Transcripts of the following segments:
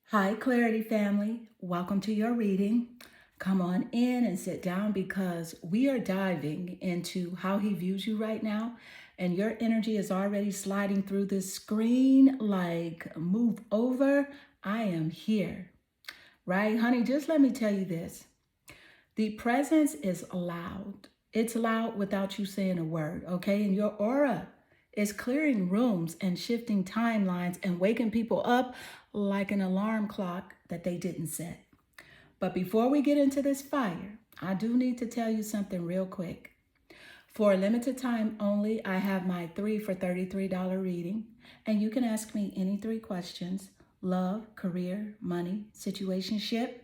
Hi, Clarity family. Welcome to your reading. Come on in and sit down because we are diving into how he views you right now. And your energy is already sliding through this screen like, move over. I am here. Right, honey? Just let me tell you this. The presence is loud. It's loud without you saying a word, okay? And your aura is clearing rooms and shifting timelines and waking people up like an alarm clock that they didn't set. But before we get into this fire, I do need to tell you something real quick. For a limited time only, I have my 3 for $33 reading, and you can ask me any 3 questions: love, career, money, situationship,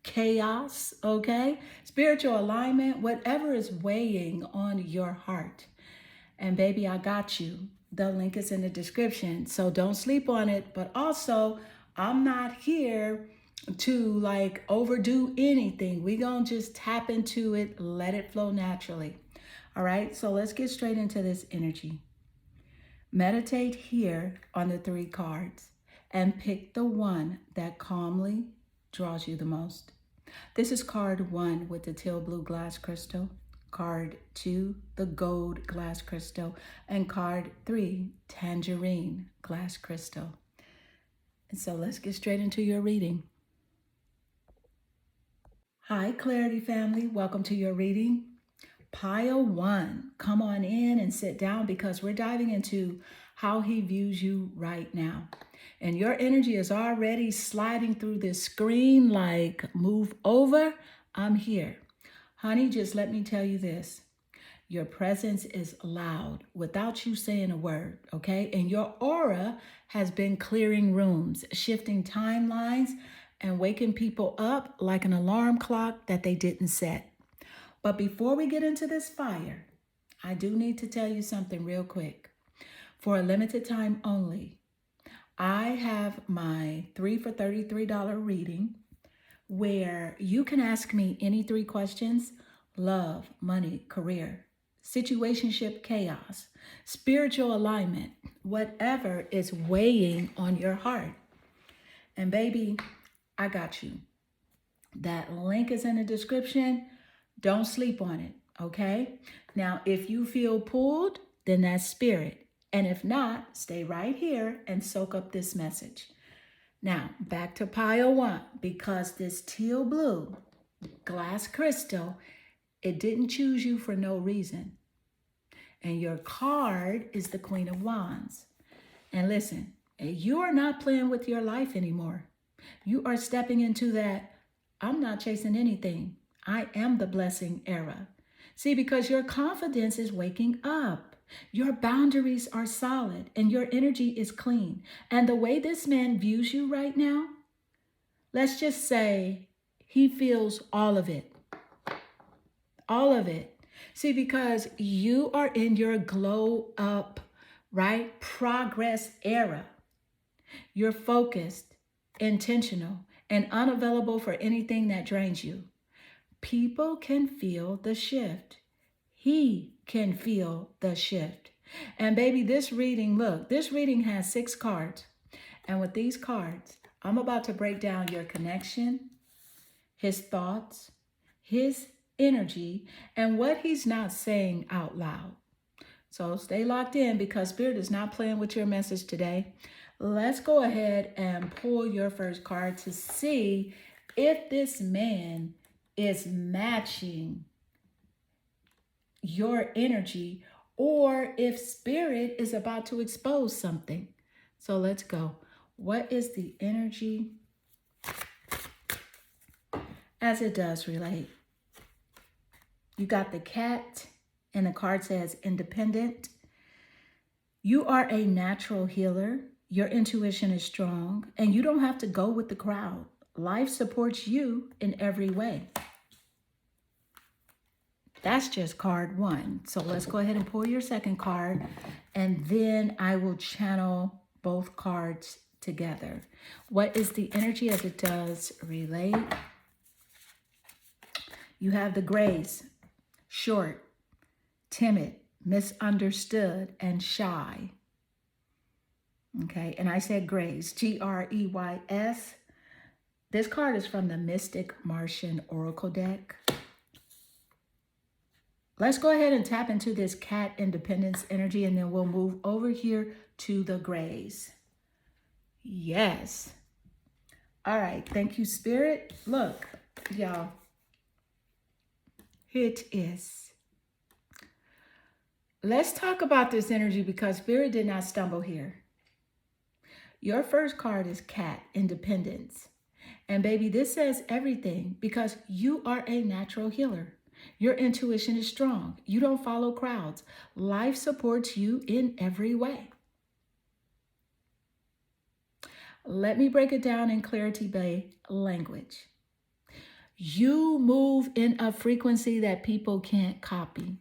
chaos, okay? Spiritual alignment, whatever is weighing on your heart. And baby, I got you. The link is in the description, so don't sleep on it. But also, I'm not here to like overdo anything. We gonna just tap into it, let it flow naturally. All right, so let's get straight into this energy. Meditate here on the 3 cards and pick the one that calmly draws you the most. This is card 1 with the teal blue glass crystal, card 2, the gold glass crystal, and card 3, tangerine glass crystal. And so let's get straight into your reading. Hi, Clarity family. Welcome to your reading. Pile 1, come on in and sit down because we're diving into how he views you right now. And your energy is already sliding through this screen like, move over, I'm here. Honey, just let me tell you this. Your presence is loud without you saying a word, okay? And your aura has been clearing rooms, shifting timelines, and waking people up like an alarm clock that they didn't set. But before we get into this fire, I do need to tell you something real quick. For a limited time only, I have my 3 for $33 reading where you can ask me any 3 questions: love, money, career, situationship, chaos, spiritual alignment, whatever is weighing on your heart. And baby, I got you. That link is in the description. Don't sleep on it, okay? Now, if you feel pulled, then that's spirit. And if not, stay right here and soak up this message. Now, back to pile 1, because this teal blue glass crystal, it didn't choose you for no reason. And your card is the Queen of Wands. And listen, you are not playing with your life anymore. You are stepping into that I'm not chasing anything, I am the blessing era. See, because your confidence is waking up. Your boundaries are solid and your energy is clean. And the way this man views you right now, let's just say he feels all of it. All of it. See, because you are in your glow up, right? Progress era. You're focused, intentional, and unavailable for anything that drains you. People can feel the shift. He can feel the shift. And baby, this reading, look, this reading has 6 cards. And with these cards, I'm about to break down your connection, his thoughts, his energy, and what he's not saying out loud. So stay locked in because Spirit is not playing with your message today. Let's go ahead and pull your first card to see if this man is matching your energy or if Spirit is about to expose something. So let's go. What is the energy as it does relate? You got the cat and the card says independent. You are a natural healer. Your intuition is strong and you don't have to go with the crowd. Life supports you in every way. That's just card 1. So let's go ahead and pull your second card and then I will channel both cards together. What is the energy as it does relate? You have the grace, short, timid, misunderstood, and shy. Okay, and I said grace, Greys, This card is from the Mystic Martian Oracle deck. Let's go ahead and tap into this cat independence energy, and then we'll move over here to the grays. Yes. All right. Thank you, Spirit. Look, y'all. It is. Let's talk about this energy because Spirit did not stumble here. Your first card is cat independence. And baby, this says everything because you are a natural healer. Your intuition is strong. You don't follow crowds. Life supports you in every way. Let me break it down in Clarity Bay language. You move in a frequency that people can't copy.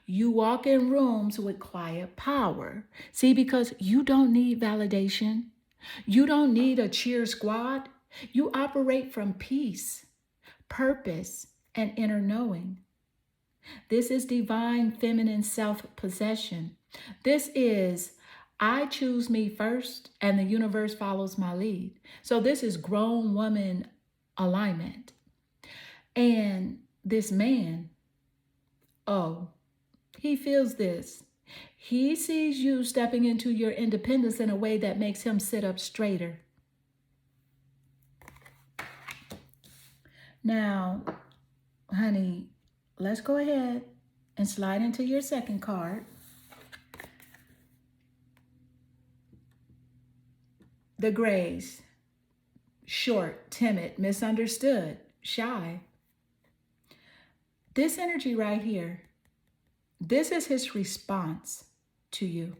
You walk in rooms with quiet power. See, because you don't need validation. You don't need a cheer squad. You operate from peace, purpose, and inner knowing. This is divine feminine self-possession. This is I choose me first and the universe follows my lead. So this is grown woman alignment. And this man, oh, he feels this. He sees you stepping into your independence in a way that makes him sit up straighter. Now, honey, let's go ahead and slide into your second card. The grays. Short, timid, misunderstood, shy. This energy right here, this is his response to you.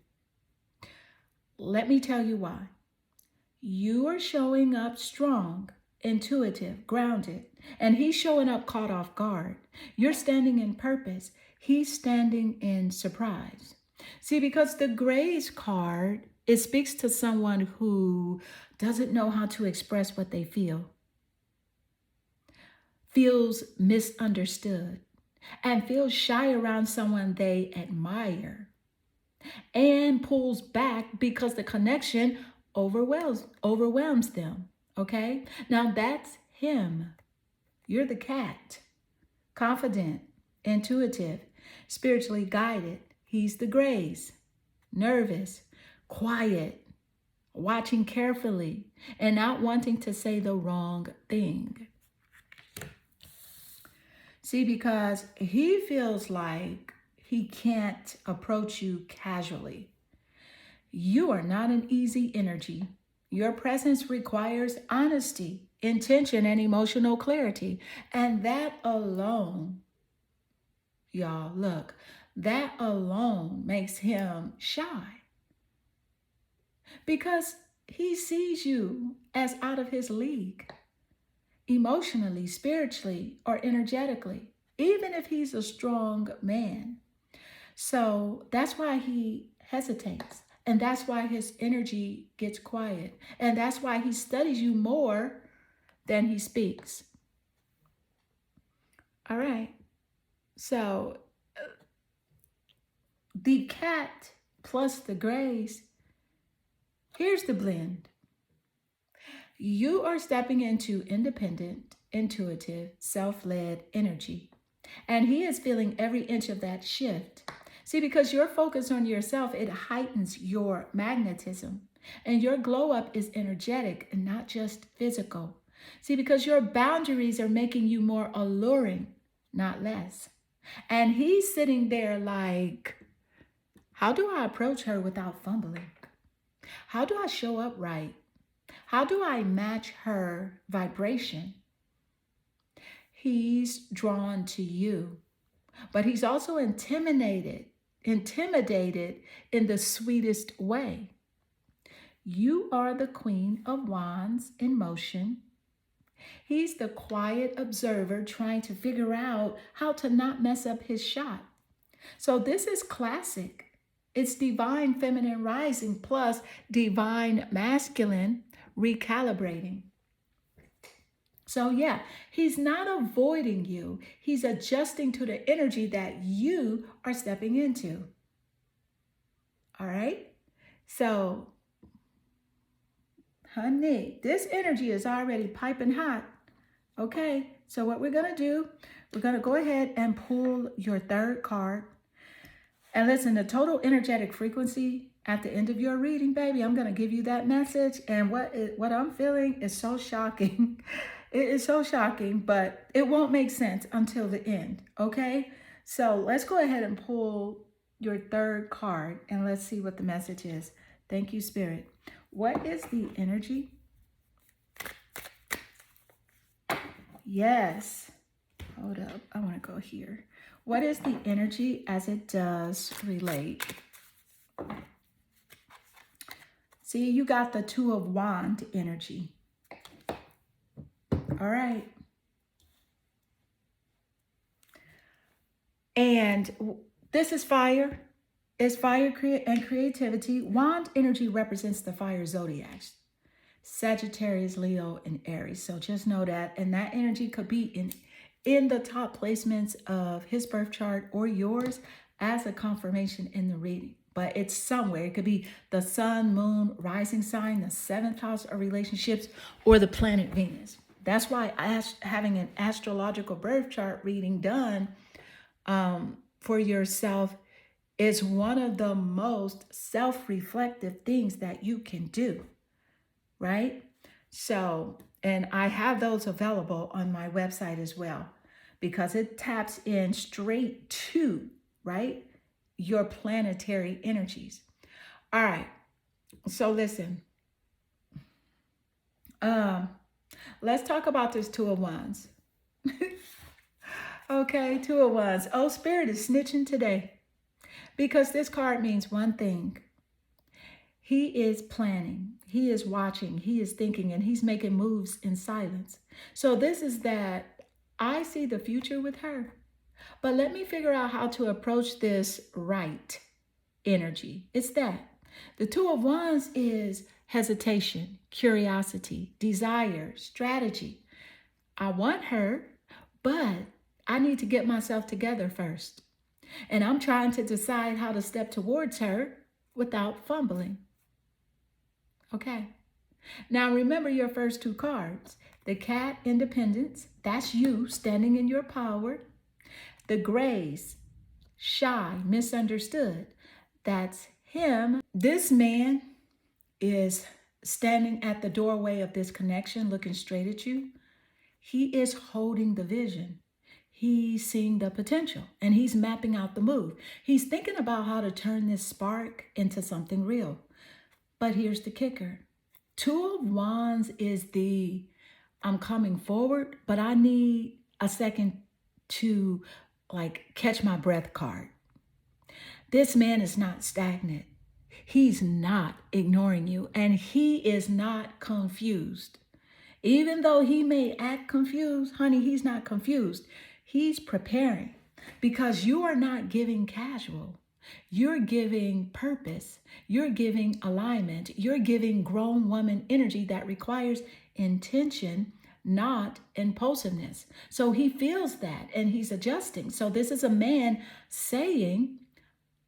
Let me tell you why. You are showing up strong, intuitive, grounded, and he's showing up caught off guard. You're standing in purpose. He's standing in surprise. See, because the grays card, it speaks to someone who doesn't know how to express what they feel, feels misunderstood, and feels shy around someone they admire, and pulls back because the connection overwhelms them. Okay? Now that's him. You're the cat. Confident, intuitive, spiritually guided. He's the grays. Nervous, quiet, watching carefully, and not wanting to say the wrong thing. See, because he feels like he can't approach you casually. You are not an easy energy. Your presence requires honesty, intention, and emotional clarity. And that alone, y'all, look, that alone makes him shy. Because he sees you as out of his league, emotionally, spiritually, or energetically, even if he's a strong man. So that's why he hesitates. And that's why his energy gets quiet. And that's why he studies you more than he speaks. All right. So the cat plus the grays, here's the blend. You are stepping into independent, intuitive, self-led energy. And he is feeling every inch of that shift. See, because you're focused on yourself, it heightens your magnetism. And your glow up is energetic and not just physical. See, because your boundaries are making you more alluring, not less. And he's sitting there like, how do I approach her without fumbling? How do I show up right? How do I match her vibration? He's drawn to you, but he's also intimidated in the sweetest way. You are the Queen of Wands in motion. He's the quiet observer trying to figure out how to not mess up his shot. So this is classic. It's divine feminine rising plus divine masculine recalibrating. So yeah, he's not avoiding you. He's adjusting to the energy that you are stepping into. All right? So Honey, this energy is already piping hot. Okay, so what we're going to do, we're going to go ahead and pull your third card. And listen, the total energetic frequency at the end of your reading, baby, I'm going to give you that message. And what I'm feeling is so shocking. It is so shocking, but it won't make sense until the end, okay? So let's go ahead and pull your third card and let's see what the message is. Thank you, Spirit. What is the energy? Yes. Hold up. I want to go here. What is the energy as it does relate? See, you got the Two of Wands energy. All right. And this is fire. It's fire and creativity. Wand energy represents the fire zodiacs. Sagittarius, Leo, and Aries. So just know that. And that energy could be in the top placements of his birth chart or yours as a confirmation in the reading. But it's somewhere. It could be the sun, moon, rising sign, the seventh house of relationships, or the planet Venus. That's why having an astrological birth chart reading done for yourself is one of the most self-reflective things that you can do, right? So, and I have those available on my website as well, because it taps in straight to, right, your planetary energies. All right, so listen. Let's talk about this Two of Wands. Okay, Two of Wands. Oh, Spirit is snitching today. Because this card means one thing. He is planning, he is watching, he is thinking, and he's making moves in silence. So this is that I see the future with her. But let me figure out how to approach this right energy. It's that. The Two of Wands is hesitation, curiosity, desire, strategy. I want her, but I need to get myself together first. And I'm trying to decide how to step towards her without fumbling. Okay. Now remember your first two cards. The Cat, independence. That's you standing in your power. The Grace, shy, misunderstood. That's him. This man is standing at the doorway of this connection, looking straight at you. He is holding the vision. He's seeing the potential and he's mapping out the move. He's thinking about how to turn this spark into something real. But here's the kicker. Two of Wands is the I'm coming forward, but I need a second to catch my breath card. This man is not stagnant. He's not ignoring you and he is not confused. Even though he may act confused, honey, he's not confused. He's preparing because you are not giving casual. You're giving purpose. You're giving alignment. You're giving grown woman energy that requires intention, not impulsiveness. So he feels that and he's adjusting. So this is a man saying,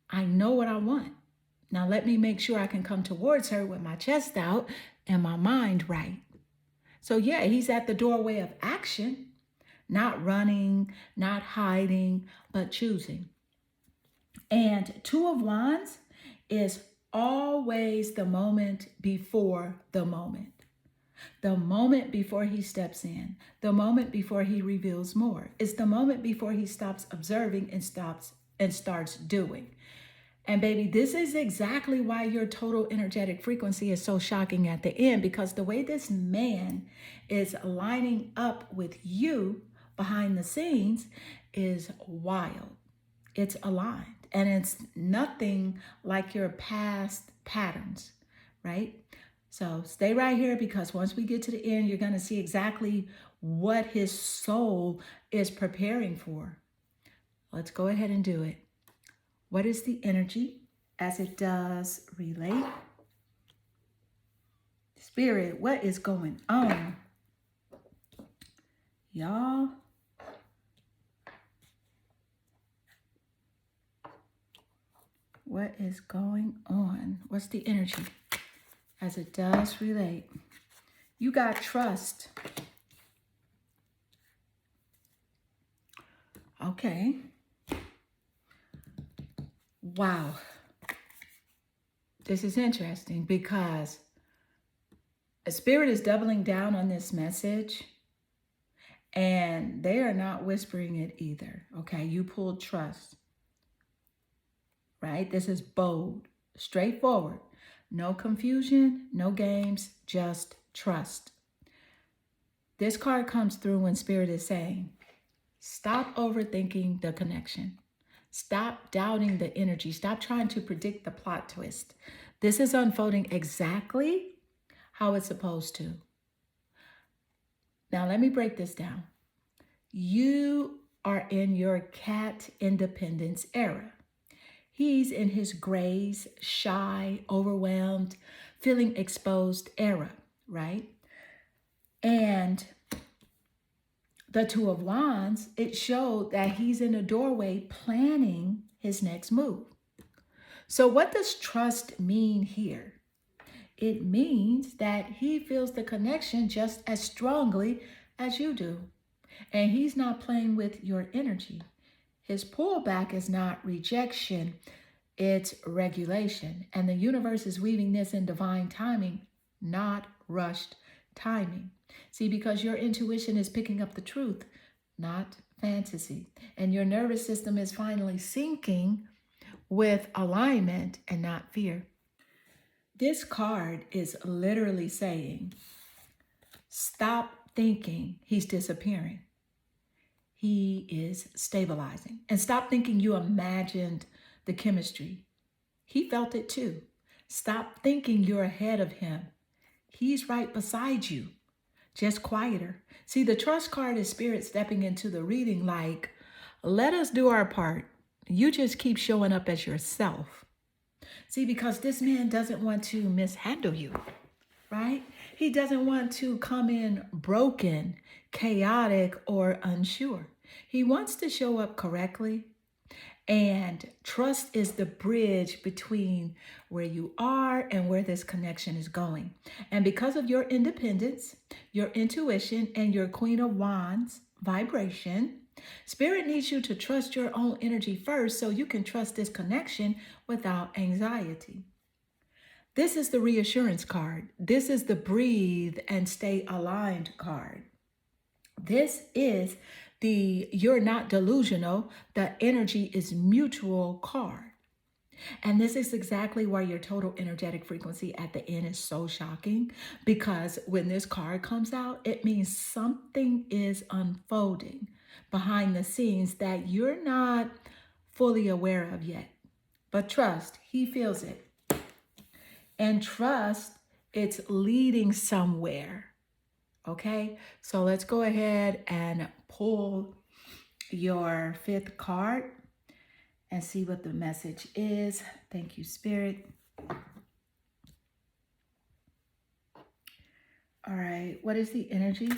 I know what I want. Now let me make sure I can come towards her with my chest out and my mind right. So yeah, he's at the doorway of action. Not running, not hiding, but choosing. And Two of Wands is always the moment before the moment. The moment before he steps in. The moment before he reveals more. It's the moment before he stops observing and starts doing. And baby, this is exactly why your total energetic frequency is so shocking at the end, because the way this man is lining up with you behind the scenes is wild. It's aligned and it's nothing like your past patterns, right? So stay right here because once we get to the end, you're going to see exactly what his soul is preparing for. Let's go ahead and do it. What is the energy as it does relate? Spirit, what is going on? Y'all. What is going on? What's the energy as it does relate? You got trust. Okay. Wow. This is interesting because the Spirit is doubling down on this message, and they are not whispering it either. Okay. You pulled trust, right? This is bold, straightforward. No confusion, no games, just trust. This card comes through when Spirit is saying, stop overthinking the connection. Stop doubting the energy. Stop trying to predict the plot twist. This is unfolding exactly how it's supposed to. Now, let me break this down. You are in your cat independence era. He's in his grays, shy, overwhelmed, feeling exposed era, right? And the Two of Wands, it showed that he's in a doorway planning his next move. So what does trust mean here? It means that he feels the connection just as strongly as you do. And he's not playing with your energy. His pullback is not rejection, it's regulation. And the universe is weaving this in divine timing, not rushed timing. See, because your intuition is picking up the truth, not fantasy. And your nervous system is finally syncing with alignment and not fear. This card is literally saying, stop thinking he's disappearing. He is stabilizing. And stop thinking you imagined the chemistry. He felt it too. Stop thinking you're ahead of him. He's right beside you, just quieter. See, the trust card is Spirit stepping into the reading like, let us do our part. You just keep showing up as yourself. See, because this man doesn't want to mishandle you, right? He doesn't want to come in broken, chaotic, or unsure. He wants to show up correctly. And trust is the bridge between where you are and where this connection is going. And because of your independence, your intuition, and your Queen of Wands vibration, Spirit needs you to trust your own energy first so you can trust this connection without anxiety. This is the reassurance card. This is the breathe and stay aligned card. This is the you're not delusional, the energy is mutual card. And this is exactly why your total energetic frequency at the end is so shocking, because when this card comes out, it means something is unfolding behind the scenes that you're not fully aware of yet. But trust, he feels it. And trust, it's leading somewhere. Okay, so let's go ahead and pull your fifth card and see what the message is. Thank you, Spirit. All right, what is the energy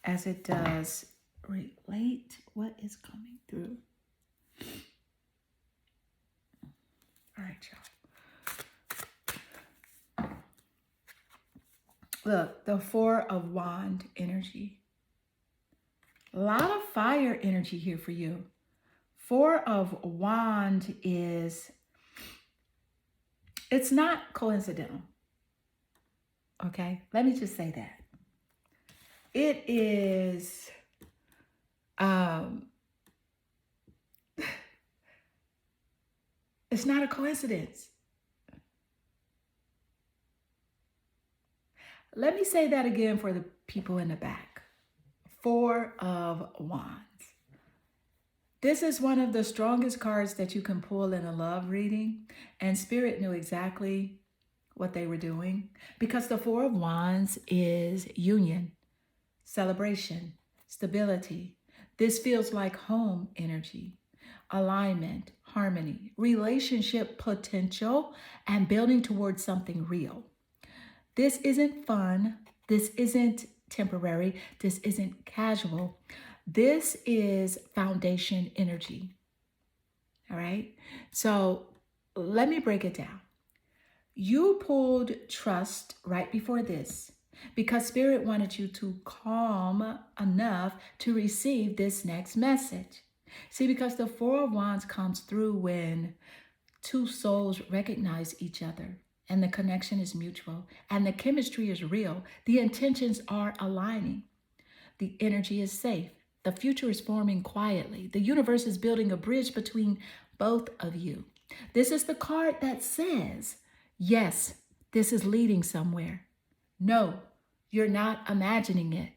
as it does relate? What is coming through? All right, y'all. Look, the Four of Wand energy. A lot of fire energy here for you. Four of Wand is, it's not coincidental. Okay, let me just say that. It is, it's not a coincidence. Let me say that again for the people in the back. Four of Wands. This is one of the strongest cards that you can pull in a love reading. And Spirit knew exactly what they were doing, because the Four of Wands is union, celebration, stability. This feels like home energy, alignment, harmony, relationship potential, and building towards something real. This isn't fun. This isn't temporary. This isn't casual. This is foundation energy. All right. So let me break it down. You pulled trust right before this. because Spirit wanted you to calm enough to receive this next message. See, because the Four of Wands comes through when two souls recognize each other and the connection is mutual and the chemistry is real. The intentions are aligning. The energy is safe. The future is forming quietly. The universe is building a bridge between both of you. This is the card that says, yes, this is leading somewhere. No, you're not imagining it.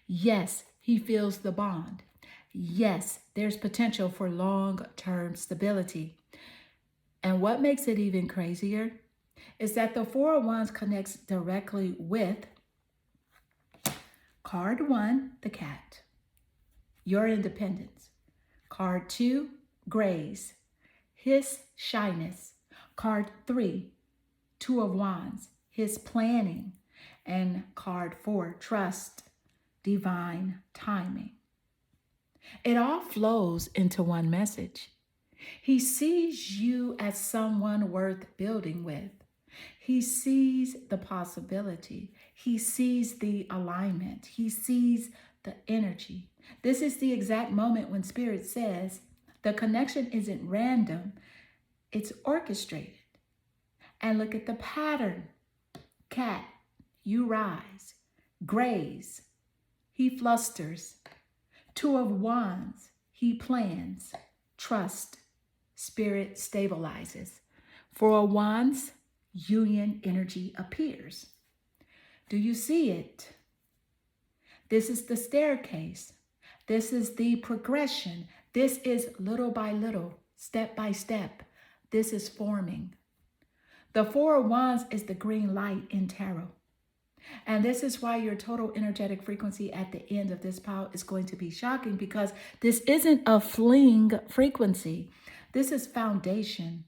Yes, he feels the bond. Yes, there's potential for long-term stability. And what makes it even crazier is that the Four of Wands connects directly with card 1, the cat, your independence. Card 2, grace, his shyness. Card 3, Two of Wands, his planning. And card 4, trust, divine timing. It all flows into one message. He sees you as someone worth building with. He sees the possibility. He sees the alignment. He sees the energy. This is the exact moment when Spirit says the connection isn't random, it's orchestrated. And look at the pattern. Cat, you rise. Graze, he flusters. Two of Wands, he plans. Trust, Spirit stabilizes. Four of Wands, union energy appears. Do you see it? This is the staircase. This is the progression. This is little by little, step by step. This is forming. The Four of Wands is the green light in tarot. And this is why your total energetic frequency at the end of this pile is going to be shocking, because this isn't a fling frequency. This is foundation,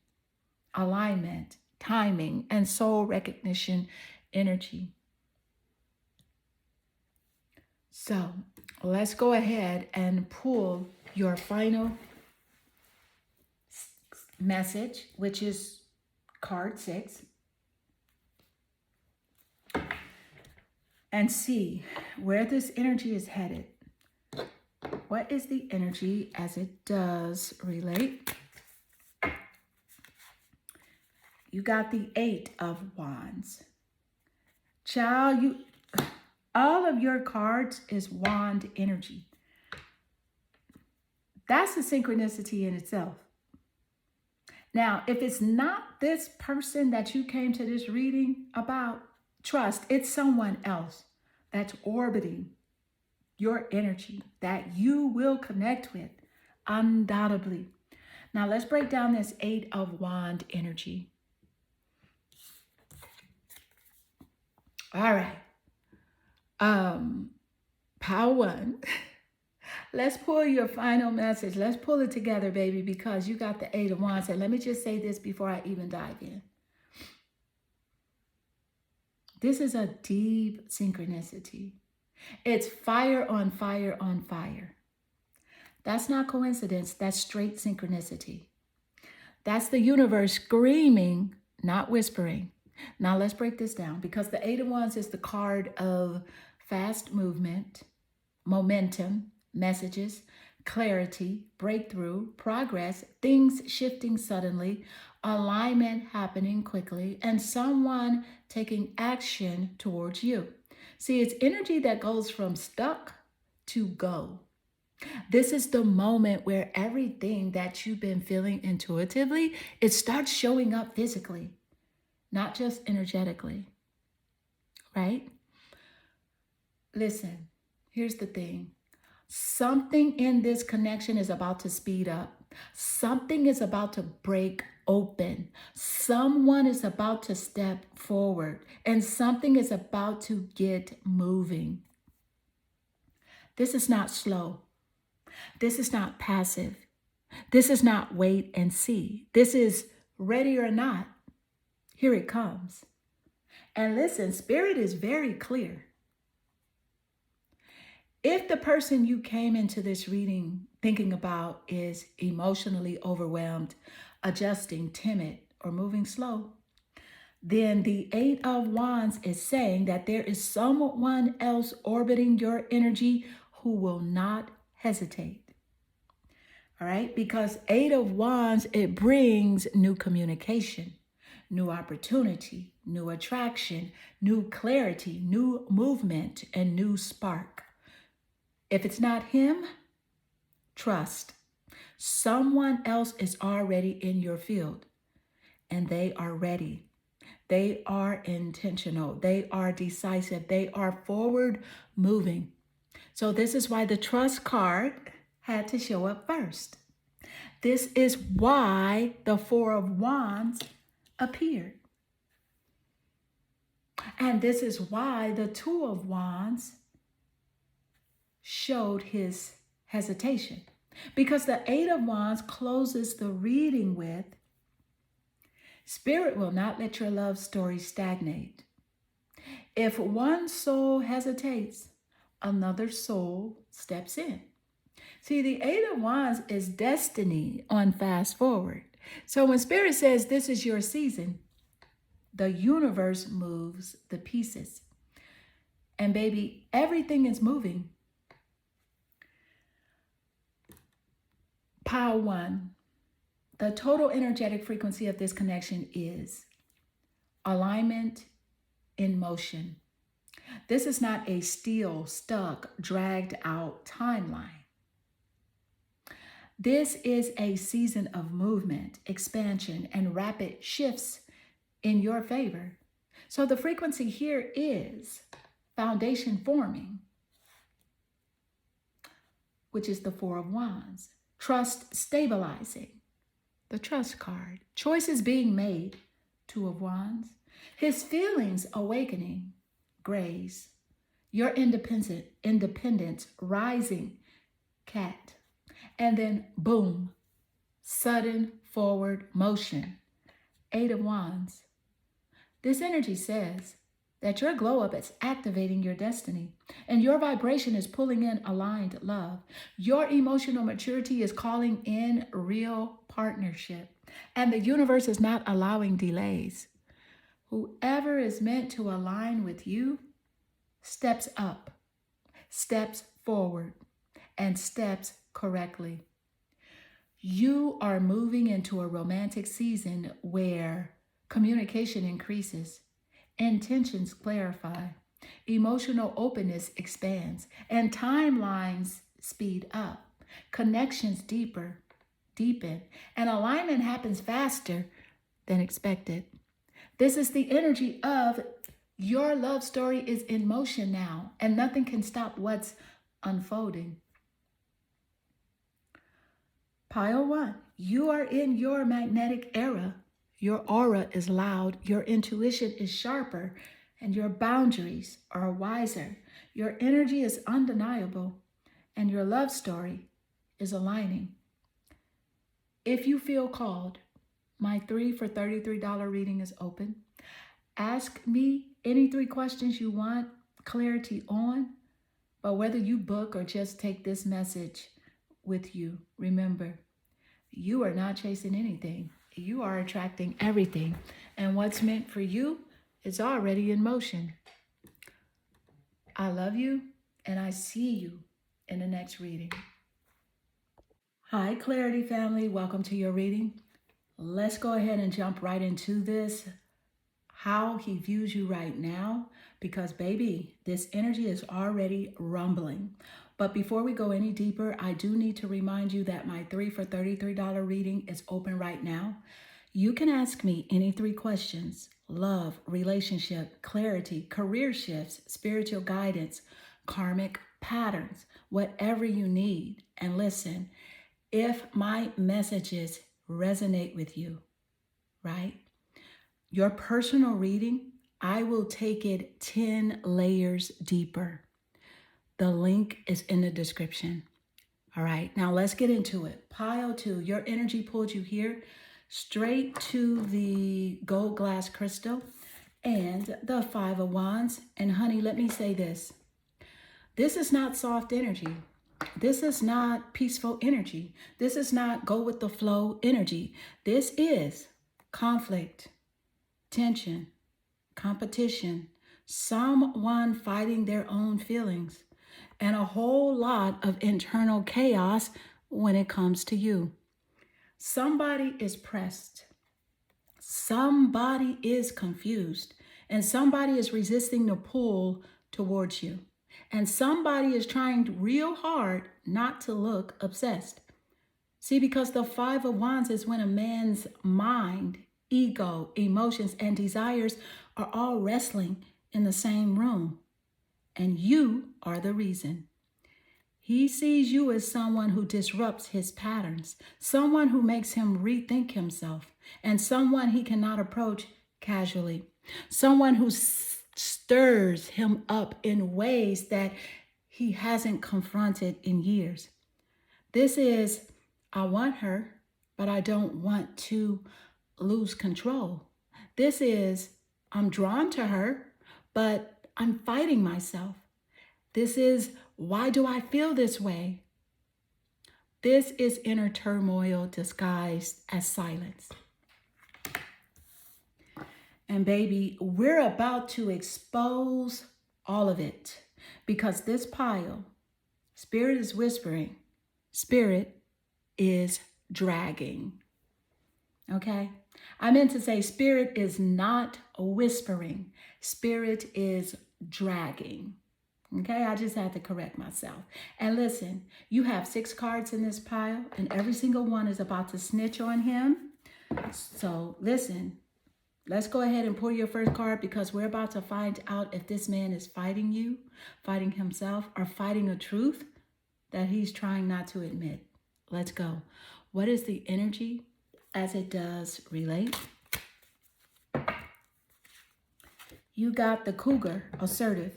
alignment, timing, and soul recognition energy. So let's go ahead and pull your final message, which is card 6. And see where this energy is headed. What is the energy as it does relate? You got the 8 of Wands. Child, all of your cards is wand energy. That's a synchronicity in itself. Now, if it's not this person that you came to this reading about, trust, it's someone else that's orbiting your energy that you will connect with, undoubtedly. Now, let's break down this 8 of Wand energy. All right. Pile 1. Let's pull your final message. Let's pull it together, baby, because you got the 8 of Wands. And let me just say this before I even dive in. This is a deep synchronicity. It's fire on fire on fire. That's not coincidence. That's straight synchronicity. That's the universe screaming, not whispering. Now let's break this down, because the 8 of Wands is the card of fast movement, momentum, messages, clarity, breakthrough, progress, things shifting suddenly, alignment happening quickly, and someone taking action towards you. See, it's energy that goes from stuck to go. This is the moment where everything that you've been feeling intuitively, it starts showing up physically, not just energetically, right? Listen, here's the thing. Something in this connection is about to speed up. Something is about to break open. Someone is about to step forward, and something is about to get moving. This is not slow. This is not passive. This is not wait and see. This is ready or not. Here it comes. And listen, Spirit is very clear. If the person you came into this reading thinking about is emotionally overwhelmed, adjusting, timid, or moving slow, then the Eight of Wands is saying that there is someone else orbiting your energy who will not hesitate. All right, because Eight of Wands, it brings new communication, new opportunity, new attraction, new clarity, new movement, and new spark. If it's not him, trust. Someone else is already in your field and they are ready. They are intentional. They are decisive. They are forward moving. So this is why the trust card had to show up first. This is why the Four of Wands appeared. And this is why the Two of Wands showed his hesitation. Because the Eight of Wands closes the reading with, Spirit will not let your love story stagnate. If one soul hesitates, another soul steps in. See, the Eight of Wands is destiny on fast forward. So when Spirit says this is your season, the universe moves the pieces. And baby, everything is moving. Pile 1. The total energetic frequency of this connection is alignment in motion. This is not a still, stuck, dragged out timeline. This is a season of movement, expansion, and rapid shifts in your favor. So the frequency here is foundation forming, which is the Four of Wands. Trust stabilizing, the trust card. Choices being made, Two of Wands. His feelings awakening, grace. Your independence rising, cat. And then boom, sudden forward motion, Eight of Wands. This energy says that your glow up is activating your destiny and your vibration is pulling in aligned love. Your emotional maturity is calling in real partnership, and the universe is not allowing delays. Whoever is meant to align with you steps up, steps forward, and steps correctly. You are moving into a romantic season where communication increases, intentions clarify, emotional openness expands, and timelines speed up. Connections deepen, and alignment happens faster than expected. This is the energy of your love story is in motion now, and nothing can stop what's unfolding. Pile 1, you are in your magnetic era. Your aura is loud, your intuition is sharper, and your boundaries are wiser. Your energy is undeniable, and your love story is aligning. If you feel called, my 3 for $33 reading is open. Ask me any 3 questions you want clarity on, but whether you book or just take this message with you, remember, you are not chasing anything. You are attracting everything. And what's meant for you is already in motion. I love you, and I see you in the next reading. Hi, Clarity family. Welcome to your reading. Let's go ahead and jump right into this. How he views you right now. Because, baby, this energy is already rumbling. But before we go any deeper, I do need to remind you that my 3 for $33 reading is open right now. You can ask me any 3 questions: love, relationship, clarity, career shifts, spiritual guidance, karmic patterns, whatever you need. And listen, if my messages resonate with you, right? Your personal reading, I will take it 10 layers deeper. The link is in the description. All right, now let's get into it. Pile 2, your energy pulled you here straight to the gold glass crystal and the 5 of Wands. And honey, let me say this. This is not soft energy. This is not peaceful energy. This is not go with the flow energy. This is conflict, tension, competition, someone fighting their own feelings, and a whole lot of internal chaos when it comes to you. Somebody is pressed, somebody is confused, and somebody is resisting the pull towards you. And somebody is trying real hard not to look obsessed. See, because the Five of Wands is when a man's mind, ego, emotions, and desires are all wrestling in the same room. And you are the reason. He sees you as someone who disrupts his patterns, someone who makes him rethink himself, and someone he cannot approach casually, someone who stirs him up in ways that he hasn't confronted in years. This is, I want her, but I don't want to lose control. This is, I'm drawn to her, but I'm fighting myself. This is, why do I feel this way? This is inner turmoil disguised as silence. And baby, we're about to expose all of it because this pile, spirit is whispering, spirit is dragging. Okay? I meant to say spirit is not whispering. Spirit is dragging. Okay? I just had to correct myself. And listen, you have 6 cards in this pile and every single one is about to snitch on him. So listen, let's go ahead and pull your first card because we're about to find out if this man is fighting you, fighting himself, or fighting a truth that he's trying not to admit. Let's go. What is the energy as it does relate? You got the Cougar, assertive.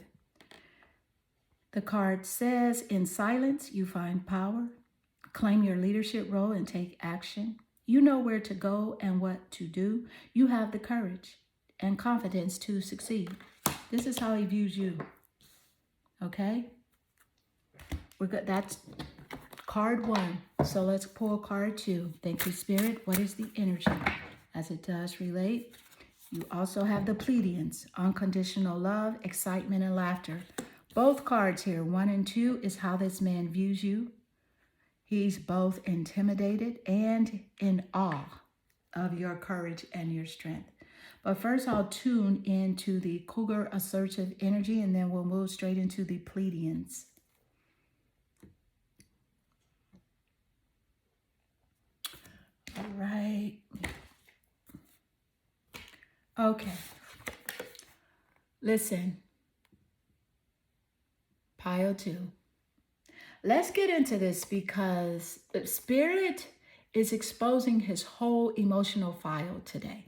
The card says, in silence, you find power. Claim your leadership role and take action. You know where to go and what to do. You have the courage and confidence to succeed. This is how he views you. Okay? We're good. That's card 1. So let's pull card 2. Thank you, Spirit. What is the energy as it does relate? You also have the Pleiadians, unconditional love, excitement, and laughter. Both cards here, 1 and 2, is how this man views you. He's both intimidated and in awe of your courage and your strength. But first, I'll tune into the Cougar assertive energy, and then we'll move straight into the Pleiadians. All right. Okay. Listen. Pile 2. Let's get into this because Spirit is exposing his whole emotional file today.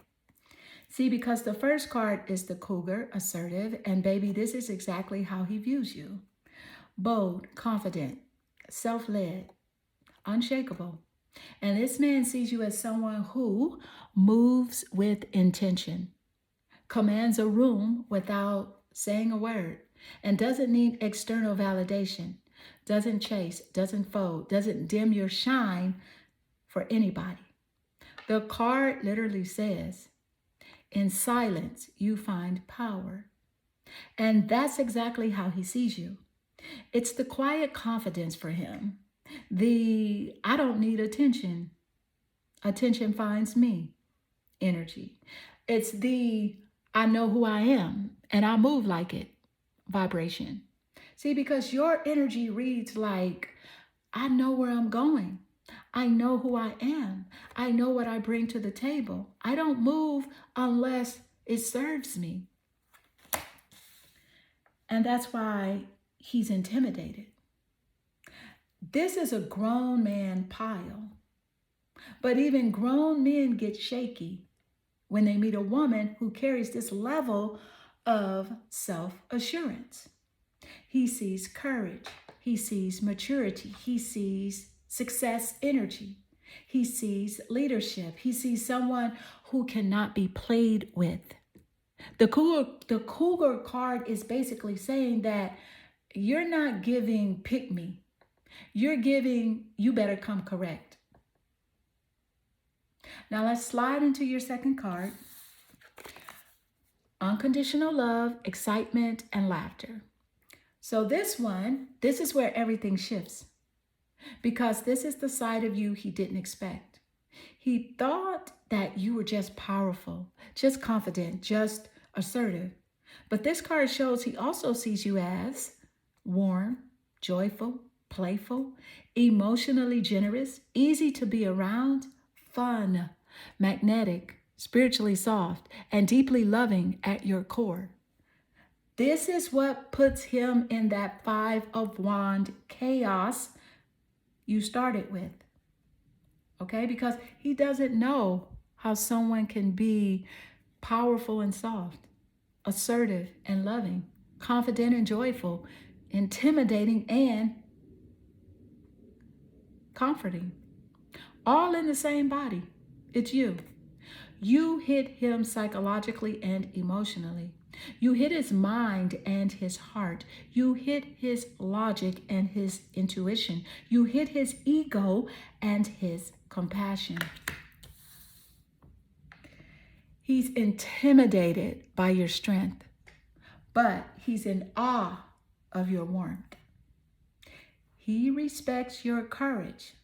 See, because the first card is the Cougar, assertive, and baby, this is exactly how he views you. Bold, confident, self-led, unshakable. And this man sees you as someone who moves with intention, commands a room without saying a word, and doesn't need external validation, doesn't chase, doesn't fold, doesn't dim your shine for anybody. The card literally says, in silence, you find power. And that's exactly how he sees you. It's the quiet confidence for him. The I don't need attention. Attention finds me energy. It's the I know who I am and I move like it vibration. See, because your energy reads like, I know where I'm going. I know who I am. I know what I bring to the table. I don't move unless it serves me. And that's why he's intimidated. This is a grown man pile. But even grown men get shaky when they meet a woman who carries this level of self-assurance. He sees courage. He sees maturity. He sees success energy. He sees leadership. He sees someone who cannot be played with. The Cougar card is basically saying that you're not giving pick me. You're giving, you better come correct. Now let's slide into your second card. unconditional love, excitement, and laughter. So this is where everything shifts because this is the side of you he didn't expect. He thought that you were just powerful, just confident, just assertive. But this card shows he also sees you as warm, joyful, playful, emotionally generous, easy to be around, fun, magnetic, spiritually soft, and deeply loving at your core. This is what puts him in that Five of Wands chaos you started with. Okay? Because he doesn't know how someone can be powerful and soft, assertive and loving, confident and joyful, intimidating and comforting, all in the same body. It's you. You hit him psychologically and emotionally. You hit his mind and his heart. You hit his logic and his intuition. You hit his ego and his compassion. He's intimidated by your strength, but he's in awe of your warmth. He respects your courage,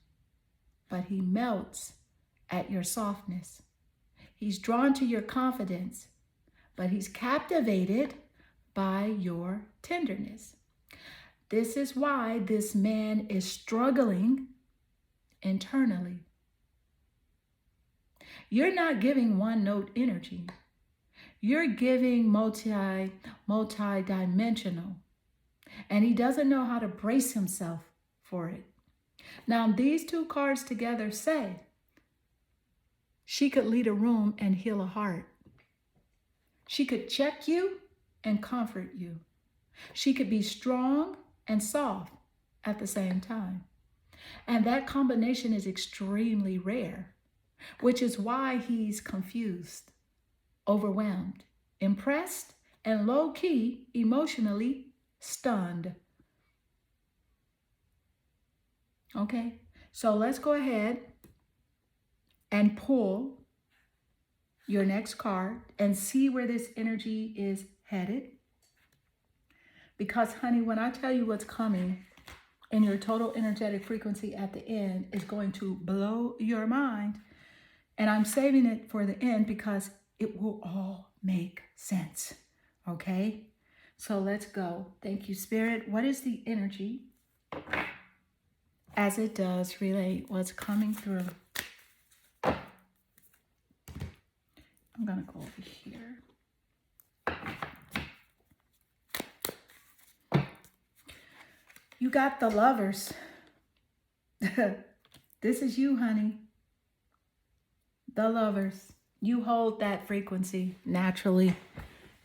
but he melts at your softness. He's drawn to your confidence, but he's captivated by your tenderness. This is why this man is struggling internally. You're not giving one note energy. You're giving multi-dimensional. And he doesn't know how to brace himself for it. Now, these two cards together say, she could lead a room and heal a heart. She could check you and comfort you. She could be strong and soft at the same time. And that combination is extremely rare, which is why he's confused, overwhelmed, impressed, and low-key emotionally stunned. Okay, so let's go ahead and pull your next card and see where this energy is headed. Because, honey, when I tell you what's coming in your total energetic frequency at the end is going to blow your mind. And I'm saving it for the end because it will all make sense. Okay? So let's go. Thank you, Spirit. What is the energy as it does relate what's coming through? I'm going to go over here. You got the Lovers. This is you, honey. The Lovers. You hold that frequency naturally.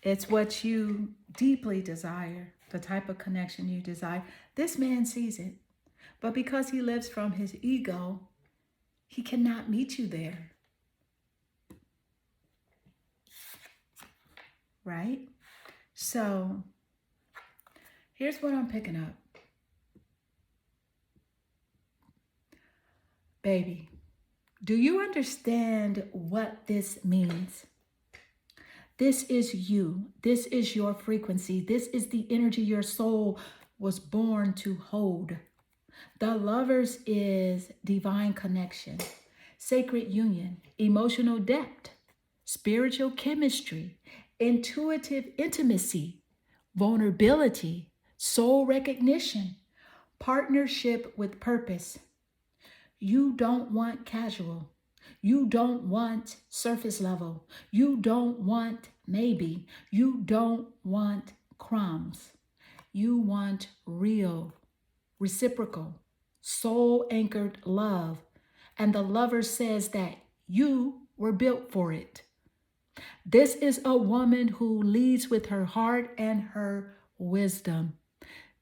It's what you deeply desire, the type of connection you desire. This man sees it. But because he lives from his ego, he cannot meet you there. Right? So here's what I'm picking up. Baby, do you understand what this means? This is you. This is your frequency. This is the energy your soul was born to hold. The Lovers is divine connection, sacred union, emotional depth, spiritual chemistry, intuitive intimacy, vulnerability, soul recognition, partnership with purpose. You don't want casual. You don't want surface level. You don't want maybe. You don't want crumbs. You want real, reciprocal, soul-anchored love. And the Lover says that you were built for it. This is a woman who leads with her heart and her wisdom,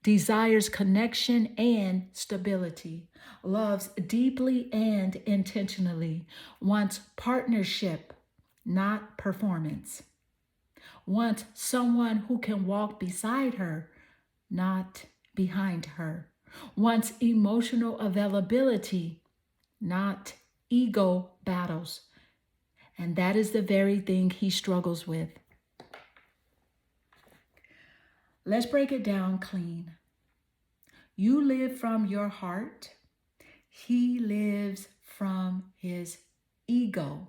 desires connection and stability, loves deeply and intentionally, wants partnership, not performance, wants someone who can walk beside her, not behind her, wants emotional availability, not ego battles. And that is the very thing he struggles with. Let's break it down clean. You live from your heart. He lives from his ego.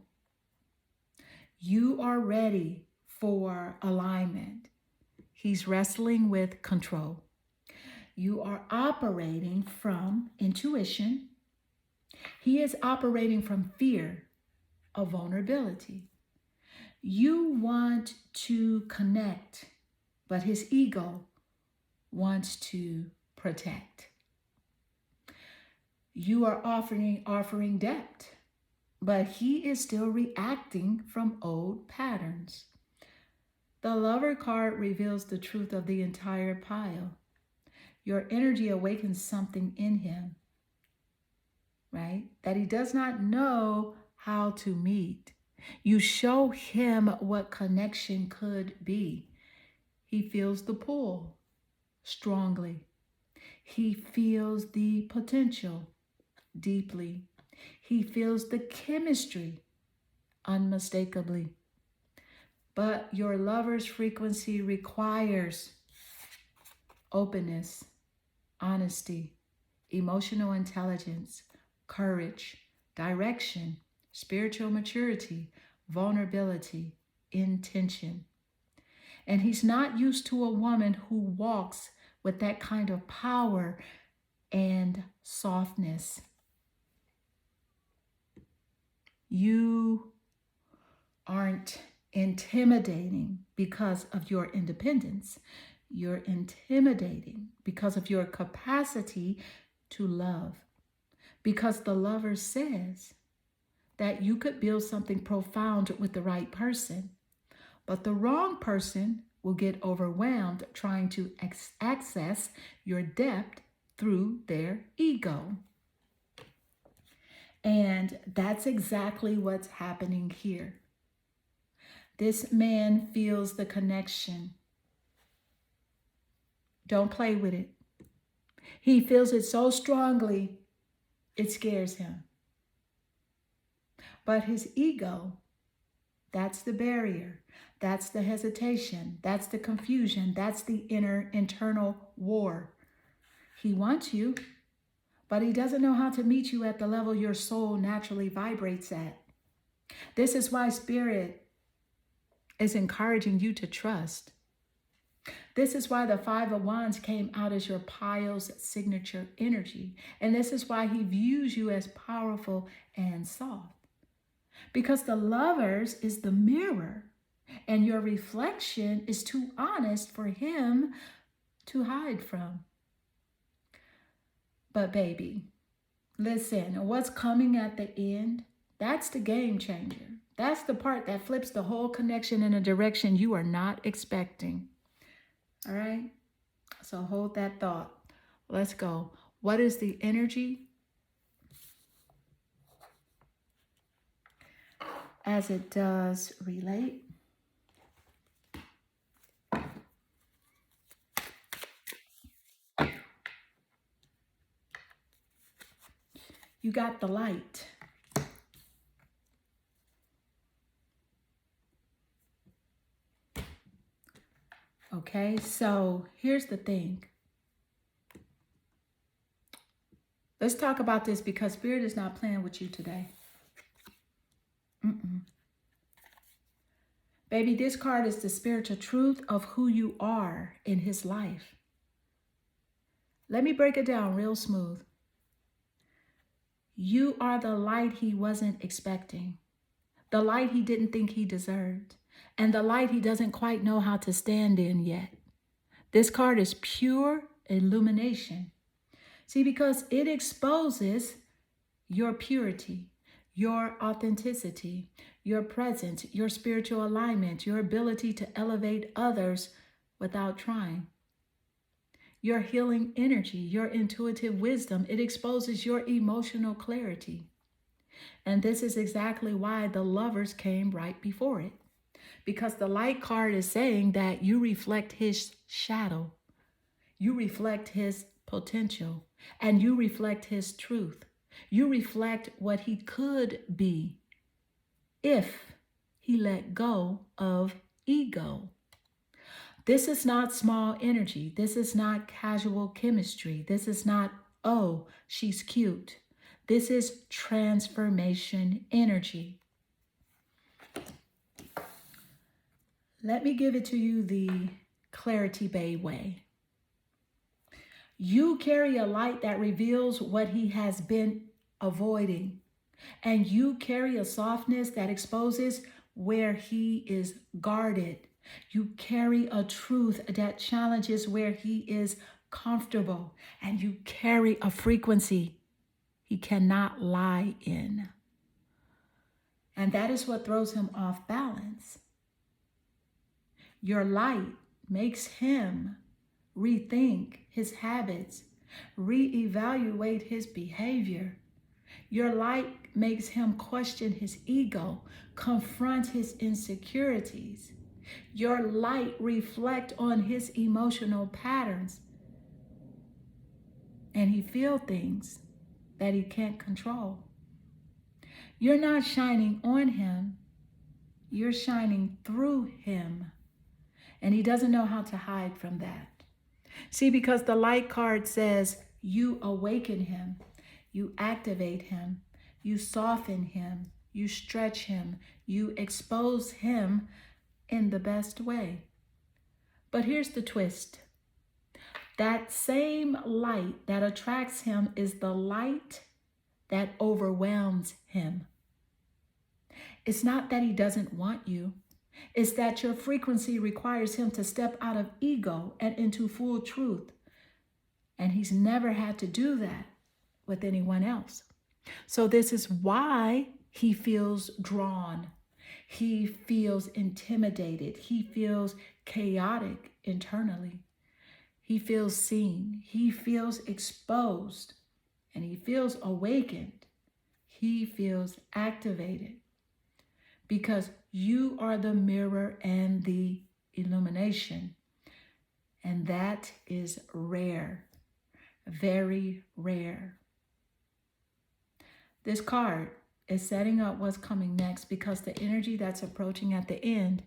You are ready for alignment. He's wrestling with control. You are operating from intuition. He is operating from fear of vulnerability. You want to connect, but his ego wants to protect. You are offering depth, but he is still reacting from old patterns. The Lover card reveals the truth of the entire pile. Your energy awakens something in him, right? That he does not know how to meet. You show him what connection could be. He feels the pull strongly. He feels the potential deeply. He feels the chemistry unmistakably. But your lover's frequency requires openness, honesty, emotional intelligence, courage, direction, spiritual maturity, vulnerability, intention. And he's not used to a woman who walks with that kind of power and softness. You aren't intimidating because of your independence. You're intimidating because of your capacity to love. Because the Lover says that you could build something profound with the right person, but the wrong person will get overwhelmed trying to access your depth through their ego. And that's exactly what's happening here. This man feels the connection. Don't play with it. He feels it so strongly, it scares him. But his ego, that's the barrier. That's the hesitation. That's the confusion. That's the internal war. He wants you, but he doesn't know how to meet you at the level your soul naturally vibrates at. This is why Spirit is encouraging you to trust. This is why the Five of Wands came out as your pile's signature energy. And this is why he views you as powerful and soft. Because the Lovers is the mirror, and your reflection is too honest for him to hide from. But baby, listen, what's coming at the end, that's the game changer. That's the part that flips the whole connection in a direction you are not expecting. All right? So hold that thought. Let's go. What is the energy? As it does relate. You got the light. Okay, so here's the thing. Let's talk about this because Spirit is not playing with you today. Baby, this card is the spiritual truth of who you are in his life. Let me break it down real smooth. You are the light he wasn't expecting, the light he didn't think he deserved, and the light he doesn't quite know how to stand in yet. This card is pure illumination. See, because it exposes your purity, your authenticity, your presence, your spiritual alignment, your ability to elevate others without trying. Your healing energy, your intuitive wisdom, it exposes your emotional clarity. And this is exactly why the Lovers came right before it. Because the light card is saying that you reflect his shadow, you reflect his potential, and you reflect his truth. You reflect what he could be if he let go of ego. This is not small energy. This is not casual chemistry. This is not, oh, she's cute. This is transformation energy. Let me give it to you the Clarity Bay way. You carry a light that reveals what he has been avoiding. And you carry a softness that exposes where he is guarded. You carry a truth that challenges where he is comfortable. And you carry a frequency he cannot lie in. And that is what throws him off balance. Your light makes him rethink his habits, reevaluate his behavior. Your light makes him question his ego, confront his insecurities. Your light reflects on his emotional patterns, and he feels things that he can't control. You're not shining on him, you're shining through him, and he doesn't know how to hide from that. See, because the light card says you awaken him, you activate him, you soften him, you stretch him, you expose him in the best way. But here's the twist. That same light that attracts him is the light that overwhelms him. It's not that he doesn't want you. It's that your frequency requires him to step out of ego and into full truth. And he's never had to do that with anyone else. So this is why he feels drawn. He feels intimidated. He feels chaotic internally. He feels seen. He feels exposed. And he feels awakened. He feels activated. Because you are the mirror and the illumination. And that is rare. Very rare. This card is setting up what's coming next because the energy that's approaching at the end,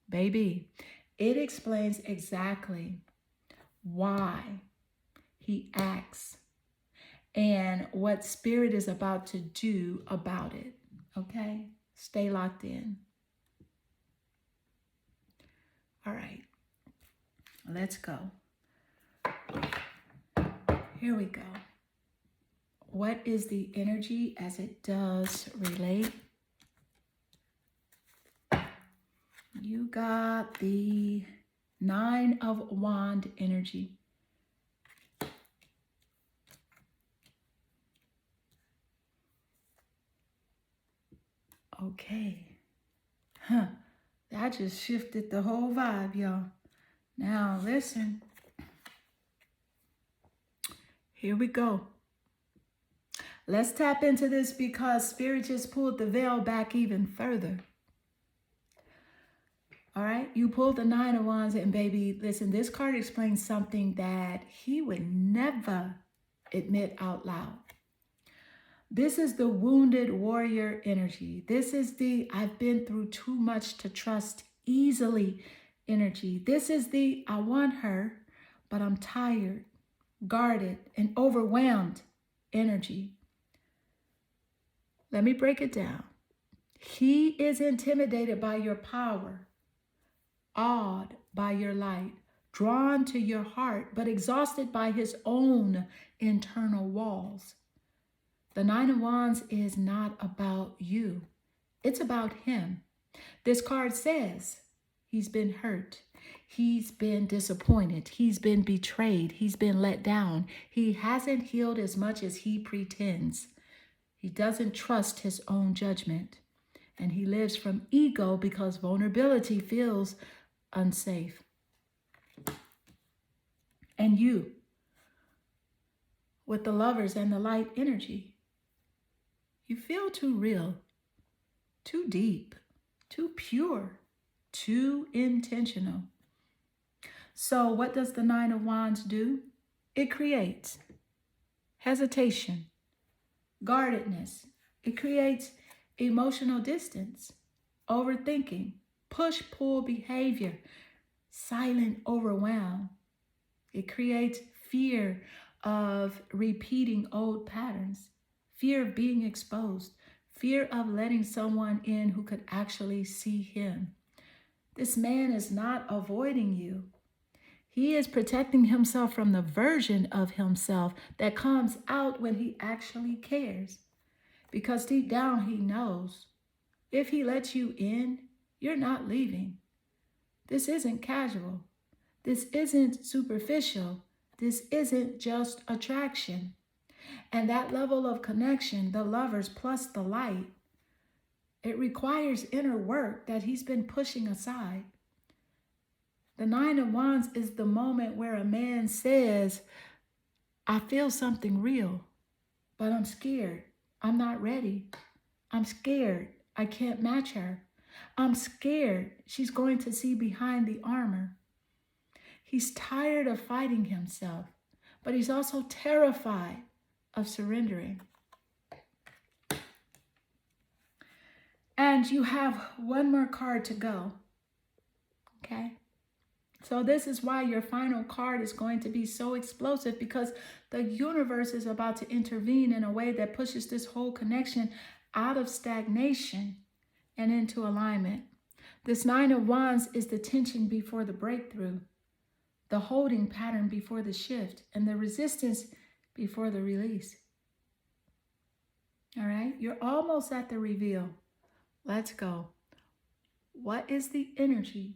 baby, it explains exactly why he acts and what spirit is about to do about it. Okay? Stay locked in. All right. Let's go. Here we go. What is the energy as it does relate? You got the 9 of Wands energy. Okay. That just shifted the whole vibe, y'all. Now, listen. Here we go. Let's tap into this because Spirit just pulled the veil back even further. All right? You pulled the 9 of Wands and baby, listen, this card explains something that he would never admit out loud. This is the wounded warrior energy. This is the I've been through too much to trust easily energy. This is the I want her, but I'm tired, guarded, and overwhelmed energy. Let me break it down. He is intimidated by your power, awed by your light, drawn to your heart, but exhausted by his own internal walls. The 9 of Wands is not about you. It's about him. This card says he's been hurt. He's been disappointed. He's been betrayed. He's been let down. He hasn't healed as much as he pretends. He doesn't trust his own judgment. And he lives from ego because vulnerability feels unsafe. And you, with the Lovers and the light energy, you feel too real, too deep, too pure, too intentional. So what does the 9 of Wands do? It creates hesitation, guardedness. It creates emotional distance, overthinking, push-pull behavior, silent overwhelm. It creates fear of repeating old patterns, fear of being exposed, fear of letting someone in who could actually see him. This man is not avoiding you. He is protecting himself from the version of himself that comes out when he actually cares. Because deep down, he knows if he lets you in, you're not leaving. This isn't casual. This isn't superficial. This isn't just attraction. And that level of connection, the lovers plus the light, it requires inner work that he's been pushing aside. The Nine of Wands is the moment where a man says, I feel something real, but I'm scared. I'm not ready. I'm scared. I can't match her. I'm scared she's going to see behind the armor. He's tired of fighting himself, but he's also terrified of surrendering. And you have one more card to go. Okay? So this is why your final card is going to be so explosive, because the universe is about to intervene in a way that pushes this whole connection out of stagnation and into alignment. This Nine of Wands is the tension before the breakthrough, the holding pattern before the shift, and the resistance before the release. All right, you're almost at the reveal. Let's go. What is the energy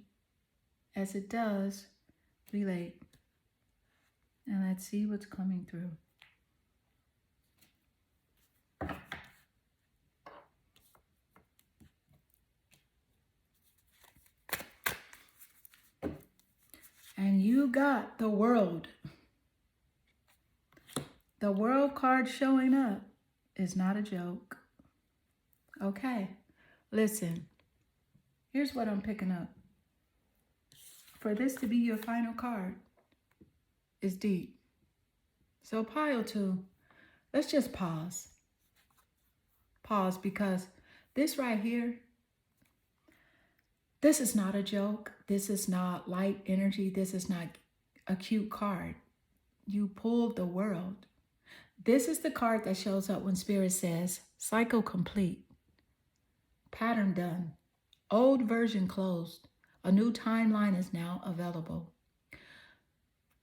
as it does relate? And let's see what's coming through. And you got the World. The World card showing up is not a joke. Okay, listen. Here's what I'm picking up. For this to be your final card is deep. So pile 2, let's just pause. Pause, because this right here, this is not a joke. This is not light energy. This is not a cute card. You pulled the World. This is the card that shows up when Spirit says, cycle complete, pattern done, old version closed, a new timeline is now available.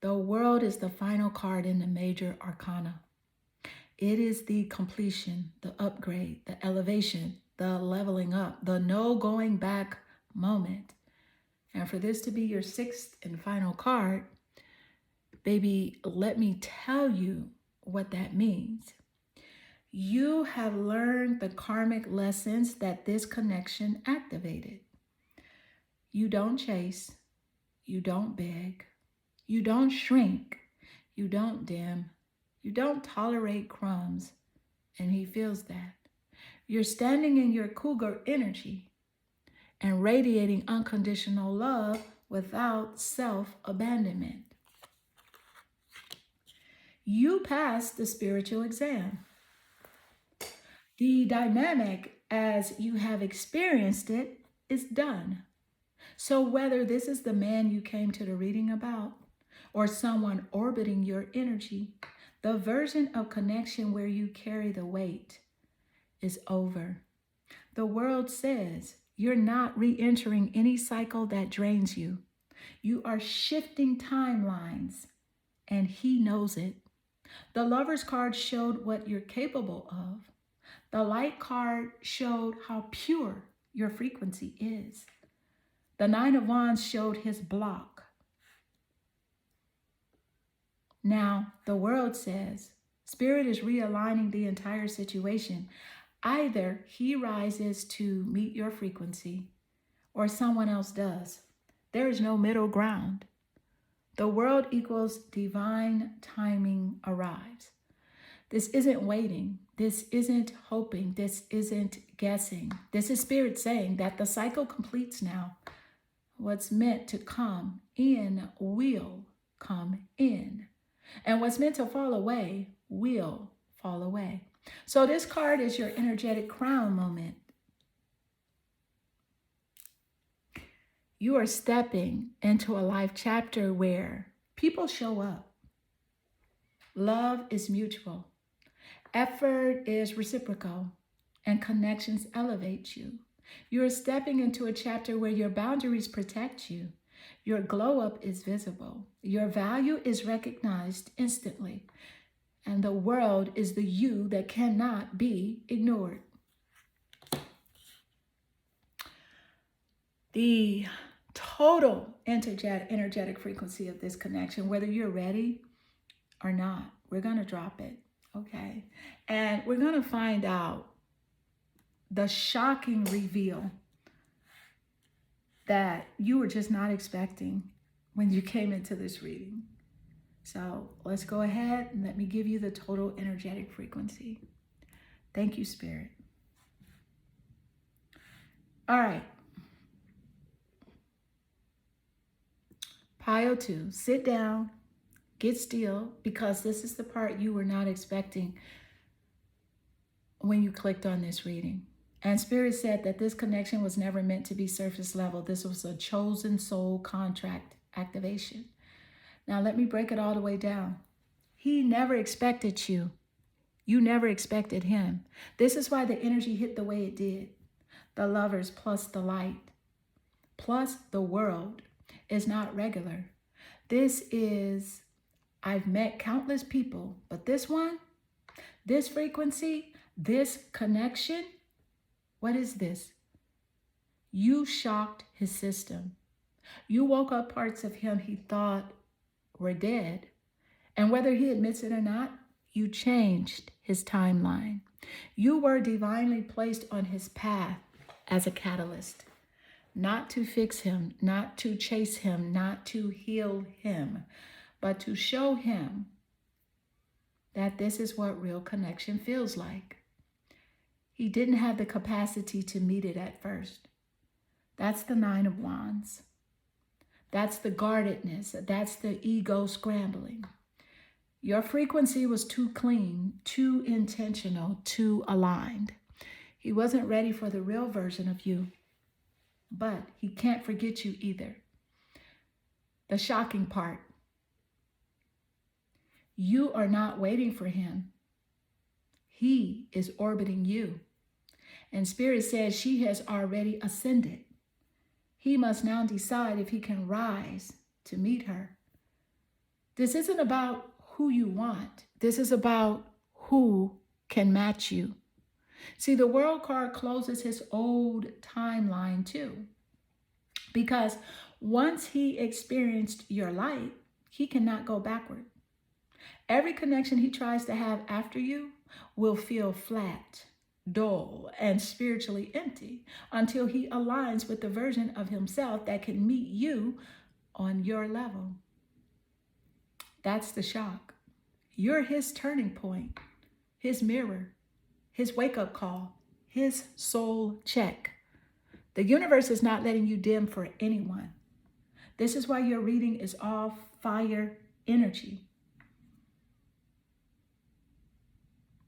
The World is the final card in the major arcana. It is the completion, the upgrade, the elevation, the leveling up, the no going back moment. And for this to be your 6th and final card, baby, let me tell you what that means. You have learned the karmic lessons that this connection activated. You don't chase, you don't beg, you don't shrink, you don't dim, you don't tolerate crumbs, and he feels that. You're standing in your cougar energy and radiating unconditional love without self-abandonment. You passed the spiritual exam. The dynamic as you have experienced it is done. So whether this is the man you came to the reading about or someone orbiting your energy, the version of connection where you carry the weight is over. The World says you're not re-entering any cycle that drains you. You are shifting timelines, and he knows it. The Lover's card showed what you're capable of. The Light card showed how pure your frequency is. The Nine of Wands showed his block. Now, the World says, Spirit is realigning the entire situation. Either he rises to meet your frequency or someone else does. There is no middle ground. The World equals divine timing arrives. This isn't waiting. This isn't hoping. This isn't guessing. This is Spirit saying that the cycle completes now. What's meant to come in will come in. And what's meant to fall away will fall away. So this card is your energetic crown moment. You are stepping into a life chapter where people show up. Love is mutual. Effort is reciprocal. And connections elevate you. You are stepping into a chapter where your boundaries protect you. Your glow up is visible. Your value is recognized instantly. And the world is the you that cannot be ignored. The total energetic frequency of this connection, whether you're ready or not, we're going to drop it, okay? And we're going to find out the shocking reveal that you were just not expecting when you came into this reading. So let's go ahead and let me give you the total energetic frequency. Thank you, Spirit. All right. Pile 2, sit down, get still, because this is the part you were not expecting when you clicked on this reading. And Spirit said that this connection was never meant to be surface level. This was a chosen soul contract activation. Now let me break it all the way down. He never expected you. You never expected him. This is why the energy hit the way it did. The lovers plus the light plus the world is not regular. This is, I've met countless people, but this one, this frequency, this connection, what is this? You shocked his system. You woke up parts of him he thought were dead. And whether he admits it or not, you changed his timeline. You were divinely placed on his path as a catalyst, not to fix him, not to chase him, not to heal him, but to show him that this is what real connection feels like. He didn't have the capacity to meet it at first. That's the 9 of Wands. That's the guardedness. That's the ego scrambling. Your frequency was too clean, too intentional, too aligned. He wasn't ready for the real version of you, but he can't forget you either. The shocking part, you are not waiting for him. He is orbiting you. And Spirit says she has already ascended. He must now decide if he can rise to meet her. This isn't about who you want. This is about who can match you. See, the world card closes his old timeline too. Because once he experienced your light, he cannot go backward. Every connection he tries to have after you will feel flat, dull, and spiritually empty until he aligns with the version of himself that can meet you on your level. That's the shock. You're his turning point, his mirror, his wake-up call, his soul check. The universe is not letting you dim for anyone. This is why your reading is all fire energy.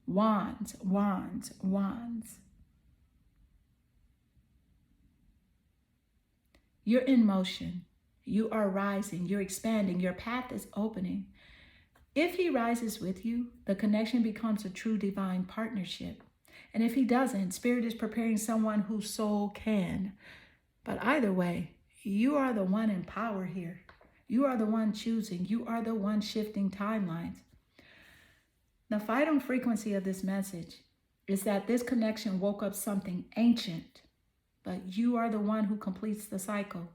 Wands, wands, wands. You're in motion. You are rising. You're expanding. Your path is opening. If he rises with you, the connection becomes a true divine partnership. And if he doesn't, Spirit is preparing someone whose soul can. But either way, you are the one in power here. You are the one choosing. You are the one shifting timelines. The vital frequency of this message is that this connection woke up something ancient, but you are the one who completes the cycle.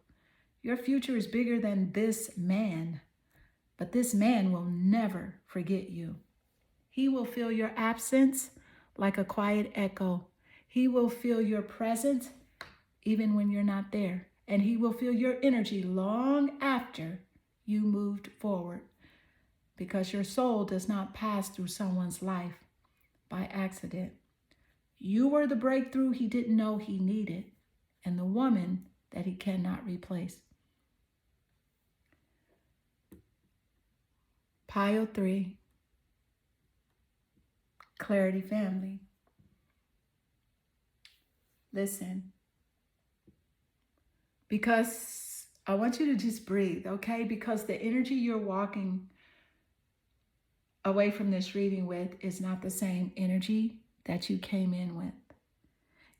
Your future is bigger than this man, but this man will never forget you. He will feel your absence like a quiet echo. He will feel your presence even when you're not there, and he will feel your energy long after you moved forward. Because your soul does not pass through someone's life by accident. You were the breakthrough he didn't know he needed, and the woman that he cannot replace. Pile 3, Clarity Family. Listen, because I want you to just breathe, okay? Because the energy you're walking away from this reading with is not the same energy that you came in with.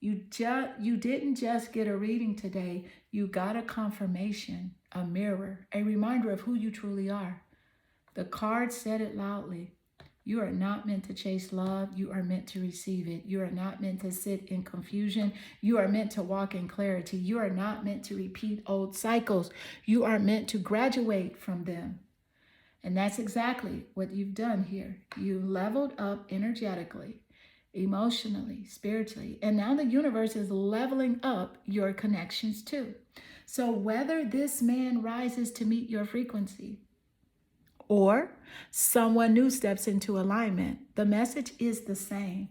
You didn't just get a reading today. You got a confirmation, a mirror, a reminder of who you truly are. The card said it loudly. You are not meant to chase love. You are meant to receive it. You are not meant to sit in confusion. You are meant to walk in clarity. You are not meant to repeat old cycles. You are meant to graduate from them. And that's exactly what you've done here. You leveled up energetically, emotionally, spiritually, and now the universe is leveling up your connections too. So whether this man rises to meet your frequency or someone new steps into alignment, the message is the same.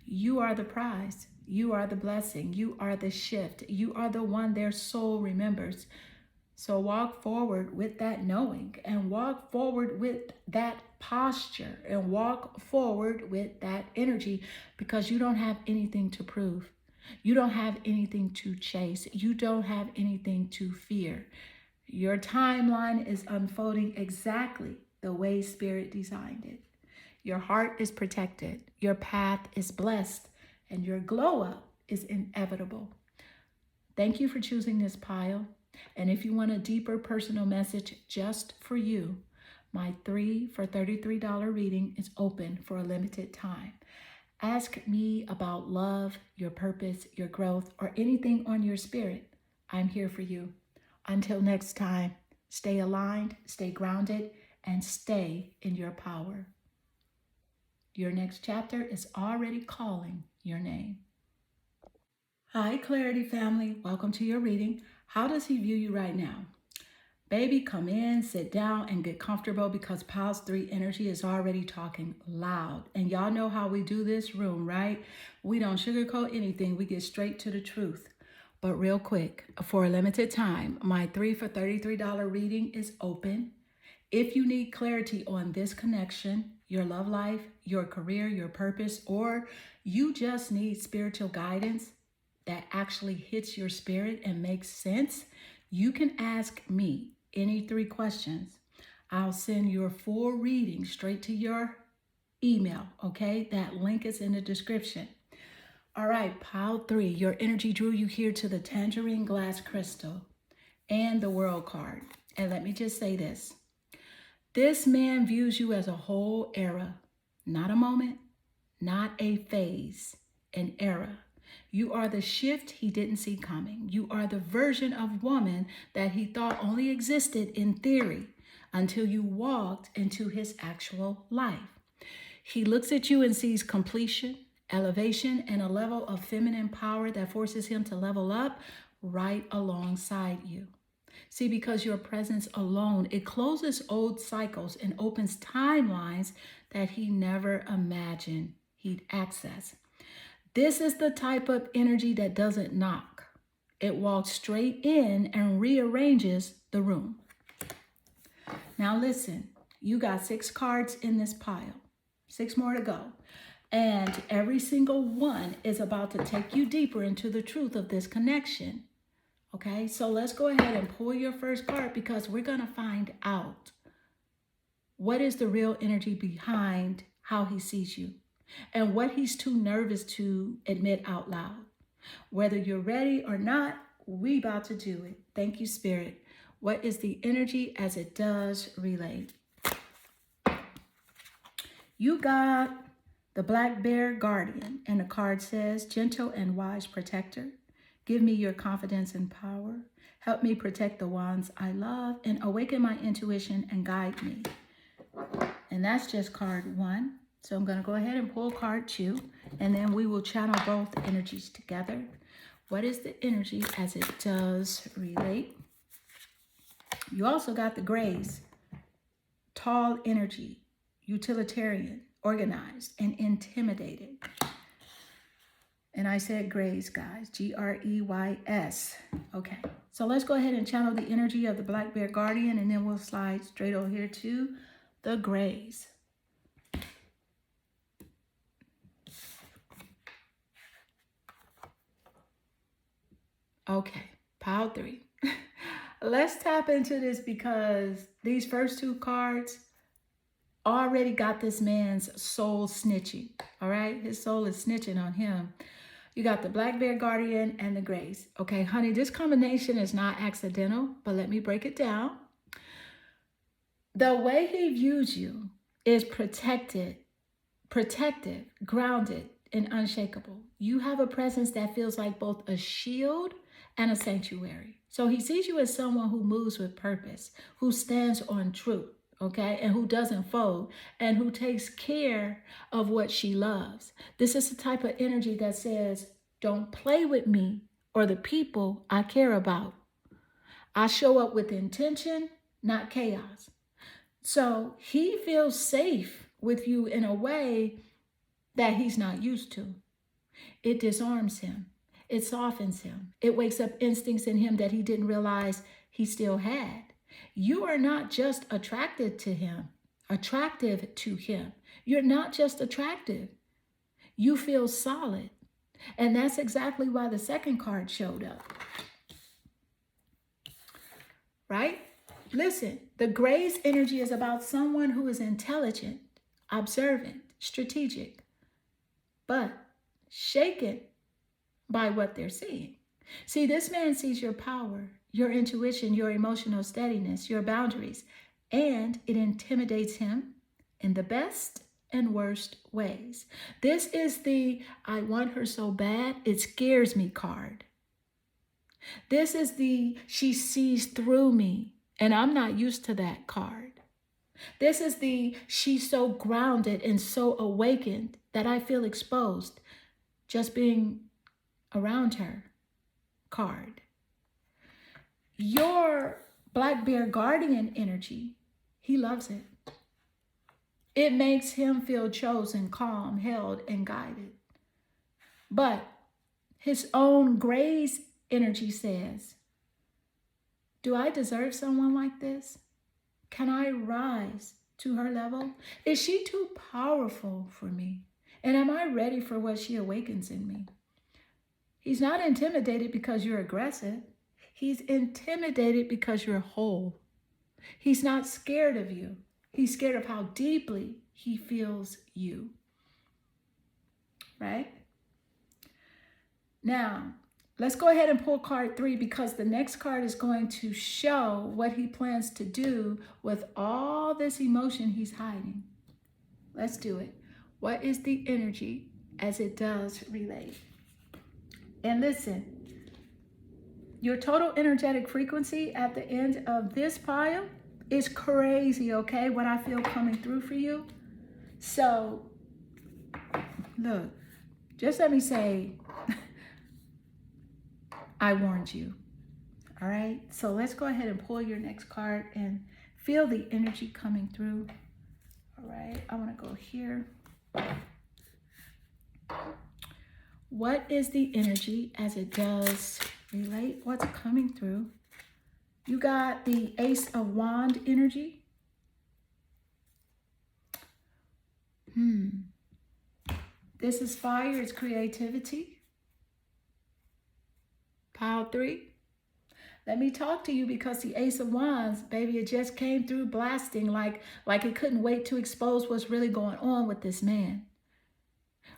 You are the prize. You are the blessing. You are the shift. You are the one their soul remembers. So walk forward with that knowing, and walk forward with that posture, and walk forward with that energy, because you don't have anything to prove. You don't have anything to chase. You don't have anything to fear. Your timeline is unfolding exactly the way Spirit designed it. Your heart is protected. Your path is blessed, and your glow up is inevitable. Thank you for choosing this pile. And if you want a deeper personal message just for you, my 3 for $33 reading is open for a limited time. Ask me about love, your purpose, your growth, or anything on your spirit. I'm here for you. Until next time, stay aligned, stay grounded, and stay in your power. Your next chapter is already calling your name. Hi, Clarity family. Welcome to your reading. How does he view you right now? Baby, come in, sit down, and get comfortable, because Piles 3 energy is already talking loud. And y'all know how we do this room, right? We don't sugarcoat anything. We get straight to the truth. But real quick, for a limited time, my 3 for $33 reading is open. If you need clarity on this connection, your love life, your career, your purpose, or you just need spiritual guidance that actually hits your spirit and makes sense, you can ask me any 3 questions. I'll send your full reading straight to your email, okay? That link is in the description. All right, pile 3, your energy drew you here to the tangerine glass crystal and the world card. And let me just say this. This man views you as a whole era, not a moment, not a phase, an era. You are the shift he didn't see coming. You are the version of woman that he thought only existed in theory until you walked into his actual life. He looks at you and sees completion, elevation, and a level of feminine power that forces him to level up right alongside you. See, because your presence alone, it closes old cycles and opens timelines that he never imagined he'd access. This is the type of energy that doesn't knock. It walks straight in and rearranges the room. Now listen, you got 6 cards in this pile, 6 more to go. And every single one is about to take you deeper into the truth of this connection. Okay, so let's go ahead and pull your first card, because we're going to find out what is the real energy behind how he sees you and what he's too nervous to admit out loud. Whether you're ready or not, we about to do it. Thank you, Spirit. What is the energy as it does relate? You got the Black Bear Guardian, and the card says, gentle and wise protector. Give me your confidence and power. Help me protect the ones I love and awaken my intuition and guide me. And that's just card 1. So I'm going to go ahead and pull card 2, and then we will channel both energies together. What is the energy as it does relate? You also got the Grays. Tall energy, utilitarian, organized, and intimidated. And I said Grays, guys, G-R-E-Y-S. Okay, so let's go ahead and channel the energy of the Black Bear Guardian, and then we'll slide straight over here to the Grays. Okay, pile 3. Let's tap into this because these first two cards already got this man's soul snitching. All right, his soul is snitching on him. You got the Black Bear Guardian and the Grace. Okay, honey, this combination is not accidental, but let me break it down. The way he views you is protective, grounded, and unshakable. You have a presence that feels like both a shield and a sanctuary. So he sees you as someone who moves with purpose, who stands on truth, okay, and who doesn't fold, and who takes care of what she loves. This is the type of energy that says, don't play with me or the people I care about. I show up with intention, not chaos. So he feels safe with you in a way that he's not used to. It disarms him. It softens him. It wakes up instincts in him that he didn't realize he still had. You are not just attracted to him, attractive to him. You're not just attractive. You feel solid. And that's exactly why the second card showed up. Right? Listen, the Grace energy is about someone who is intelligent, observant, strategic, but shaken by what they're seeing. See, this man sees your power, your intuition, your emotional steadiness, your boundaries, and it intimidates him in the best and worst ways. This is the I want her so bad, it scares me card. This is the she sees through me, and I'm not used to that card. This is the she's so grounded and so awakened that I feel exposed just being around her card. Your Black Bear Guardian energy, he loves it. It makes him feel chosen, calm, held, and guided. But his own Grace energy says, do I deserve someone like this? Can I rise to her level? Is she too powerful for me? And am I ready for what she awakens in me? He's not intimidated because you're aggressive. He's intimidated because you're whole. He's not scared of you. He's scared of how deeply he feels you. Right? Now, let's go ahead and pull card 3 because the next card is going to show what he plans to do with all this emotion he's hiding. Let's do it. What is the energy as it does relate? And listen, your total energetic frequency at the end of this pile is crazy, okay? What I feel coming through for you. So, look, just let me say, I warned you. All right, so let's go ahead and pull your next card and feel the energy coming through. All right, I want to go here. What is the energy as it does relate? What's coming through? You got the Ace of Wands energy. This is fire, it's creativity. Pile 3. Let me talk to you because the Ace of Wands, baby, it just came through blasting like it couldn't wait to expose what's really going on with this man.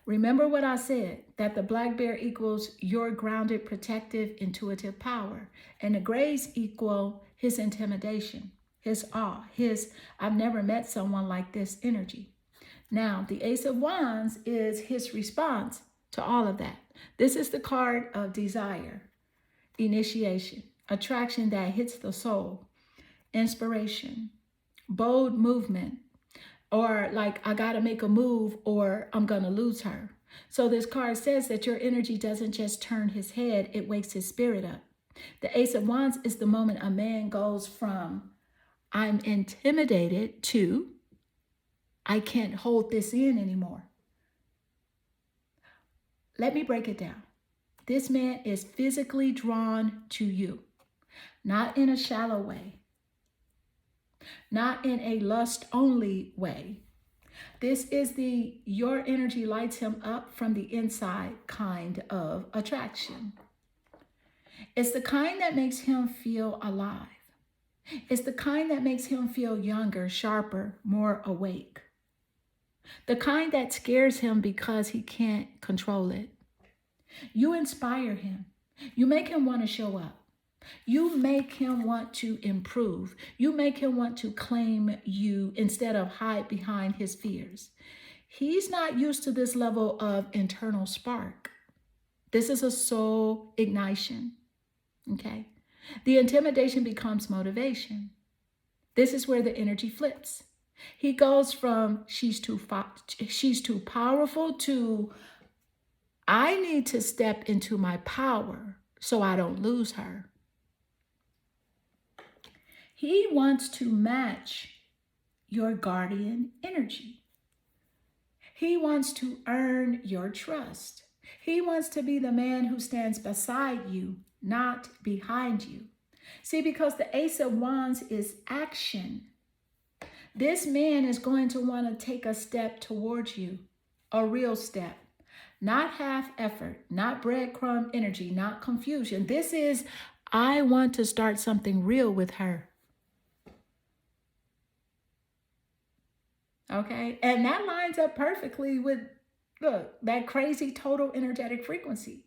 Remember what I said, that the Black Bear equals your grounded, protective, intuitive power. And the Grays equal his intimidation, his awe, his I've never met someone like this energy. Now, the Ace of Wands is his response to all of that. This is the card of desire, initiation, attraction that hits the soul, inspiration, bold movement, or like I gotta make a move or I'm gonna lose her. So this card says that your energy doesn't just turn his head, it wakes his spirit up. The Ace of Wands is the moment a man goes from I'm intimidated to I can't hold this in anymore. Let me break it down. This man is physically drawn to you, not in a shallow way, not in a lust-only way. This is the your energy lights him up from the inside kind of attraction. It's the kind that makes him feel alive. It's the kind that makes him feel younger, sharper, more awake. The kind that scares him because he can't control it. You inspire him. You make him want to show up. You make him want to improve. You make him want to claim you instead of hide behind his fears. He's not used to this level of internal spark. This is a soul ignition, okay? The intimidation becomes motivation. This is where the energy flips. He goes from she's too powerful to I need to step into my power so I don't lose her. He wants to match your guardian energy. He wants to earn your trust. He wants to be the man who stands beside you, not behind you. See, because the Ace of Wands is action. This man is going to want to take a step towards you, a real step. Not half effort, not breadcrumb energy, not confusion. This is, I want to start something real with her. Okay, and that lines up perfectly with, look, that crazy total energetic frequency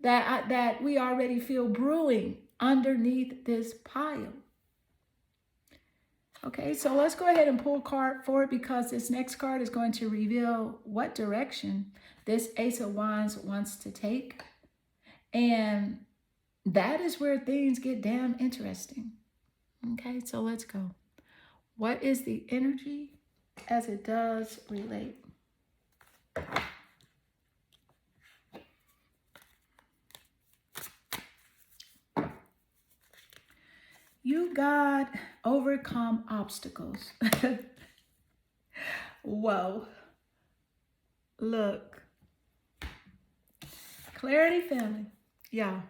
that we already feel brewing underneath this pile. Okay, so let's go ahead and pull a card for it because this next card is going to reveal what direction this Ace of Wands wants to take. And that is where things get damn interesting. Okay, so let's go. What is the energy as it does relate? You got overcome obstacles. Whoa. Look. Clarity family. Yeah.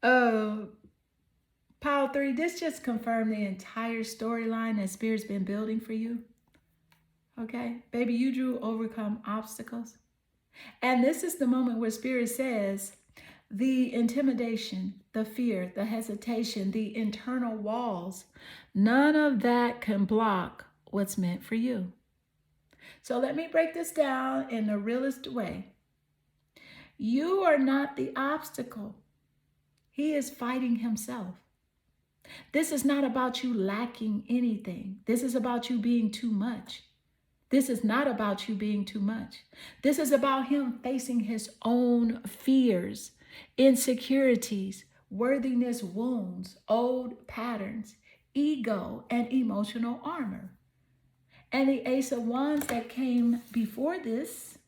Pile 3, this just confirmed the entire storyline that Spirit's been building for you. Okay? Baby, you drew overcome obstacles. And this is the moment where Spirit says, the intimidation, the fear, the hesitation, the internal walls, none of that can block what's meant for you. So let me break this down in the realest way. You are not the obstacle. He is fighting himself. This is not about you lacking anything. This is about you being too much. This is not about you being too much. This is about him facing his own fears, insecurities, worthiness wounds, old patterns, ego, and emotional armor. And the Ace of Wands that came before this,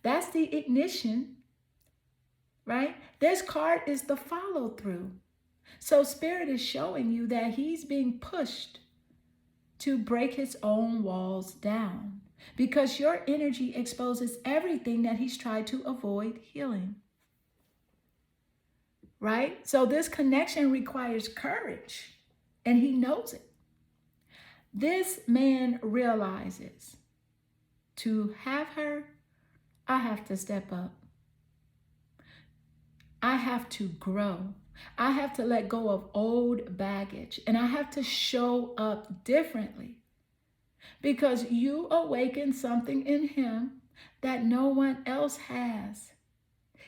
that's the ignition, right? This card is the follow through. So Spirit is showing you that he's being pushed to break his own walls down because your energy exposes everything that he's tried to avoid healing. Right? So this connection requires courage, and he knows it. This man realizes to have her, I have to step up. I have to grow. I have to let go of old baggage, and I have to show up differently because you awaken something in him that no one else has.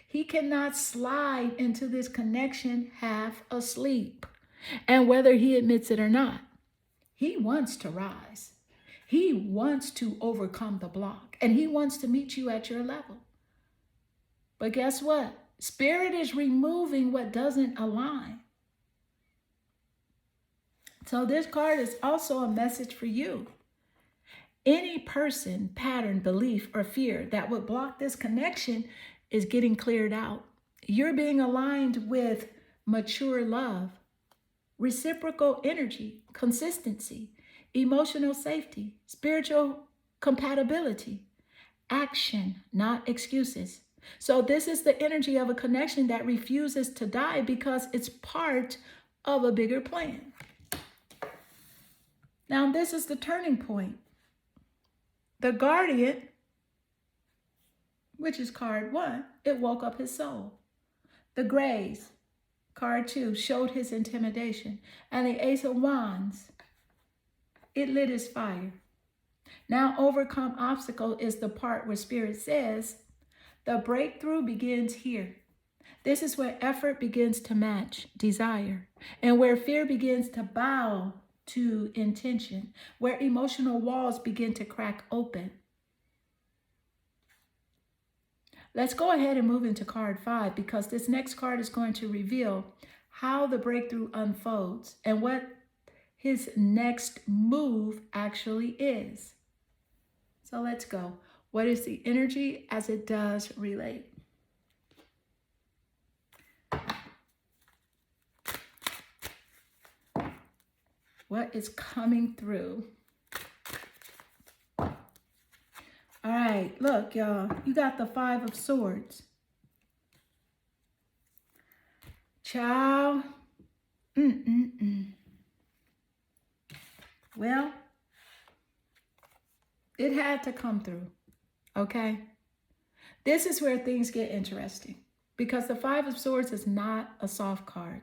He cannot slide into this connection half asleep. And whether he admits it or not, he wants to rise. He wants to overcome the block, and he wants to meet you at your level. But guess what? Spirit is removing what doesn't align. So this card is also a message for you. Any person, pattern, belief, or fear that would block this connection is getting cleared out. You're being aligned with mature love, reciprocal energy, consistency, emotional safety, spiritual compatibility, action, not excuses. So this is the energy of a connection that refuses to die because it's part of a bigger plan. Now, this is the turning point. The guardian, which is card 1, it woke up his soul. The grays, Card 2 showed his intimidation. And the Ace of Wands, it lit his fire. Now overcome obstacle is the part where Spirit says, the breakthrough begins here. This is where effort begins to match desire, and where fear begins to bow to intention, where emotional walls begin to crack open. Let's go ahead and move into card 5, because this next card is going to reveal how the breakthrough unfolds and what his next move actually is. So let's go. What is the energy as it does relate? What is coming through? All right, look, y'all. You got the 5 of Swords. Child. Well, it had to come through, okay? This is where things get interesting, because the 5 of Swords is not a soft card.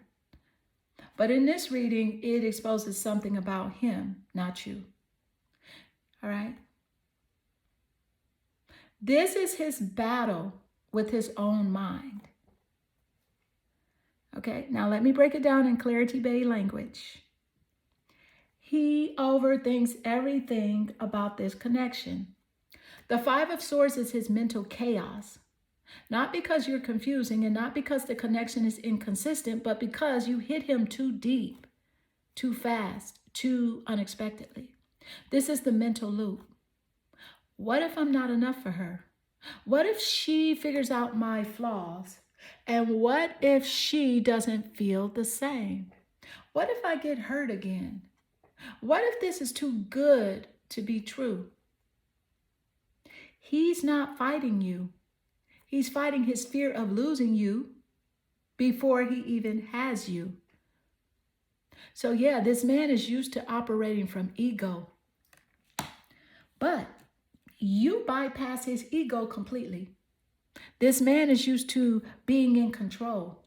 But in this reading, it exposes something about him, not you. All right? This is his battle with his own mind. Okay, now let me break it down in Clarity Bay language. He overthinks everything about this connection. The 5 of Swords is his mental chaos. Not because you're confusing and not because the connection is inconsistent, but because you hit him too deep, too fast, too unexpectedly. This is the mental loop. What if I'm not enough for her? What if she figures out my flaws? And what if she doesn't feel the same? What if I get hurt again? What if this is too good to be true? He's not fighting you. He's fighting his fear of losing you before he even has you. So yeah, this man is used to operating from ego. But you bypass his ego completely. This man is used to being in control,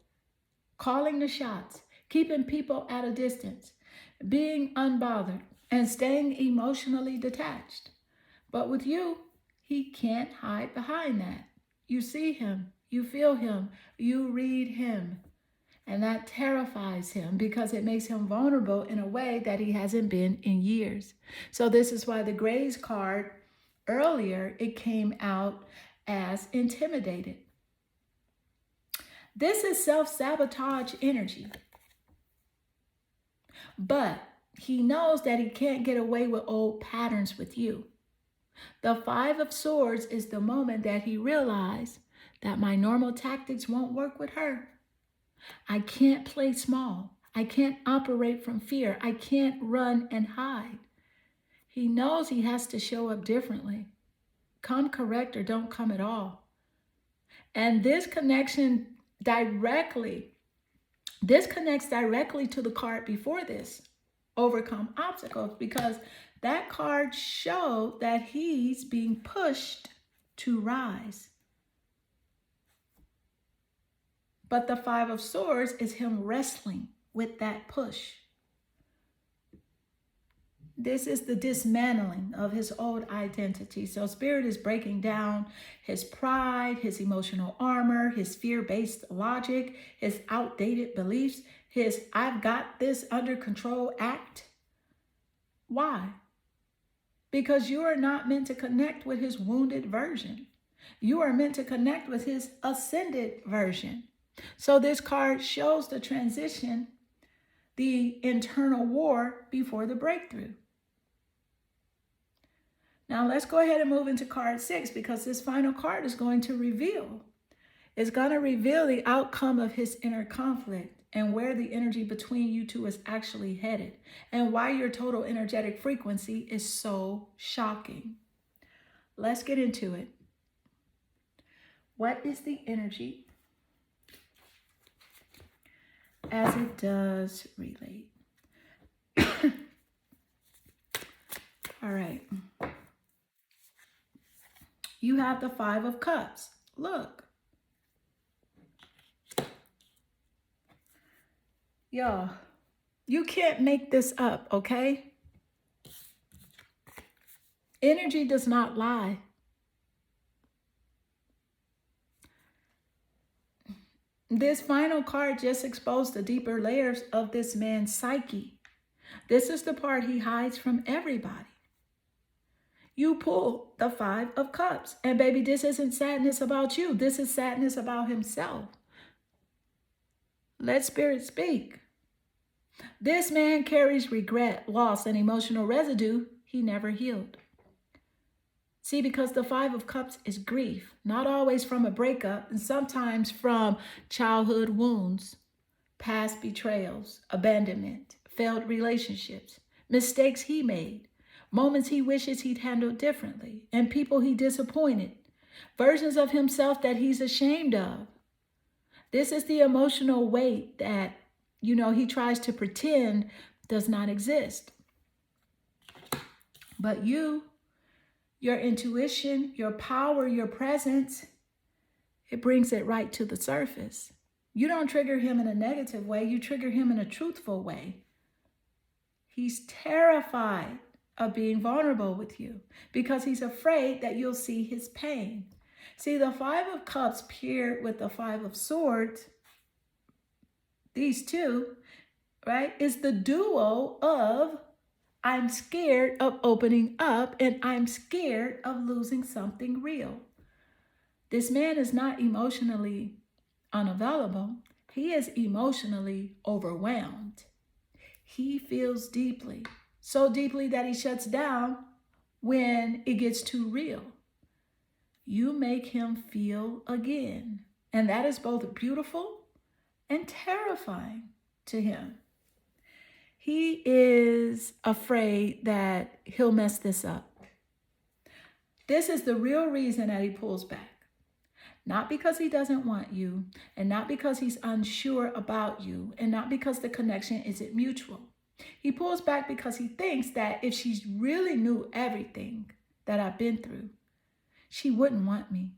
calling the shots, keeping people at a distance, being unbothered, and staying emotionally detached. But with you, he can't hide behind that. You see him, you feel him, you read him. And that terrifies him because it makes him vulnerable in a way that he hasn't been in years. So this is why the Grace card earlier, it came out as intimidated. This is self-sabotage energy. But he knows that he can't get away with old patterns with you. The 5 of Swords is the moment that he realized that my normal tactics won't work with her. I can't play small. I can't operate from fear. I can't run and hide. He knows he has to show up differently. Come correct or don't come at all. And this connects directly to the card before this, overcome obstacles, because that card showed that he's being pushed to rise. But the 5 of Swords is him wrestling with that push. This is the dismantling of his old identity. So Spirit is breaking down his pride, his emotional armor, his fear-based logic, his outdated beliefs, his I've got this under control act. Why? Because you are not meant to connect with his wounded version. You are meant to connect with his ascended version. So this card shows the transition, the internal war before the breakthrough. Now let's go ahead and move into card 6, because this final card is going to reveal. It's going to reveal the outcome of his inner conflict and where the energy between you two is actually headed and why your total energetic frequency is so shocking. Let's get into it. What is the energy as it does relate? All right. You have the 5 of Cups. Look. Y'all, you can't make this up, okay? Energy does not lie. This final card just exposed the deeper layers of this man's psyche. This is the part he hides from everybody. You pull the Five of Cups. And baby, this isn't sadness about you. This is sadness about himself. Let Spirit speak. This man carries regret, loss, and emotional residue he never healed. See, because the Five of Cups is grief, not always from a breakup, and sometimes from childhood wounds, past betrayals, abandonment, failed relationships, mistakes he made, moments he wishes he'd handled differently, and people he disappointed, versions of himself that he's ashamed of. This is the emotional weight that, he tries to pretend does not exist. But you, your intuition, your power, your presence, it brings it right to the surface. You don't trigger him in a negative way. You trigger him in a truthful way. He's terrified of being vulnerable with you because he's afraid that you'll see his pain. See, the Five of Cups paired with the Five of Swords, these two, right, is the duo of I'm scared of opening up and I'm scared of losing something real. This man is not emotionally unavailable. He is emotionally overwhelmed. He feels deeply, so deeply that he shuts down when it gets too real. You make him feel again. And that is both beautiful and terrifying to him. He is afraid that he'll mess this up. This is the real reason that he pulls back. Not because he doesn't want you, and not because he's unsure about you, and not because the connection isn't mutual. He pulls back because he thinks that if she really knew everything that I've been through, she wouldn't want me.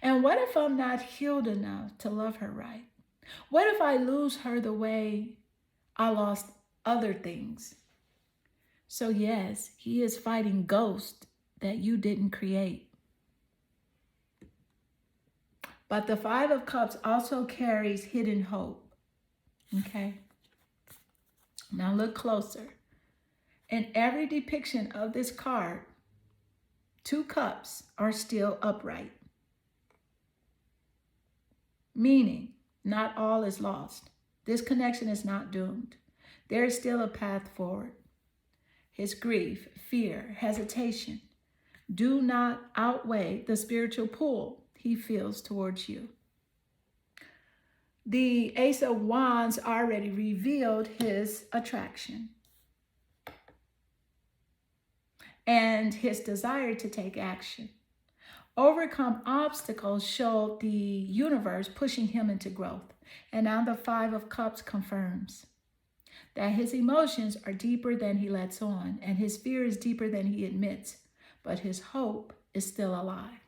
And what if I'm not healed enough to love her right? What if I lose her the way I lost other things? So yes, he is fighting ghosts that you didn't create. But the Five of Cups also carries hidden hope. Okay? Now look closer. In every depiction of this card, two cups are still upright. Meaning, not all is lost. This connection is not doomed. There is still a path forward. His grief, fear, hesitation do not outweigh the spiritual pull he feels towards you. The Ace of Wands already revealed his attraction and his desire to take action. Overcome obstacles showed the universe pushing him into growth. And now the Five of Cups confirms that his emotions are deeper than he lets on, and his fear is deeper than he admits, but his hope is still alive.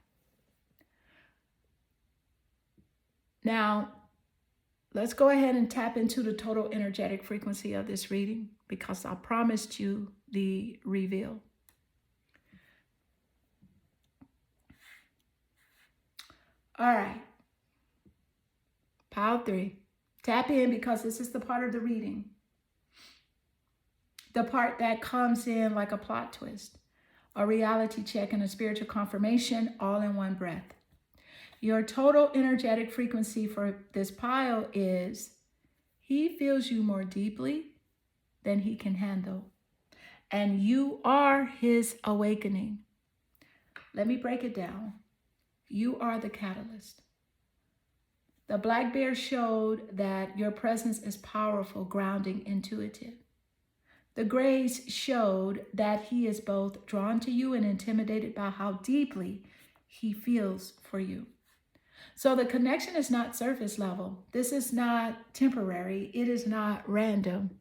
Now, let's go ahead and tap into the total energetic frequency of this reading because I promised you the reveal. All right. Pile 3. Tap in because this is the part of the reading. The part that comes in like a plot twist, a reality check, and a spiritual confirmation all in one breath. Your total energetic frequency for this pile is he feels you more deeply than he can handle. And you are his awakening. Let me break it down. You are the catalyst. The Black Bear showed that your presence is powerful, grounding, intuitive. The Grays showed that he is both drawn to you and intimidated by how deeply he feels for you. So the connection is not surface level. This is not temporary. It is not random.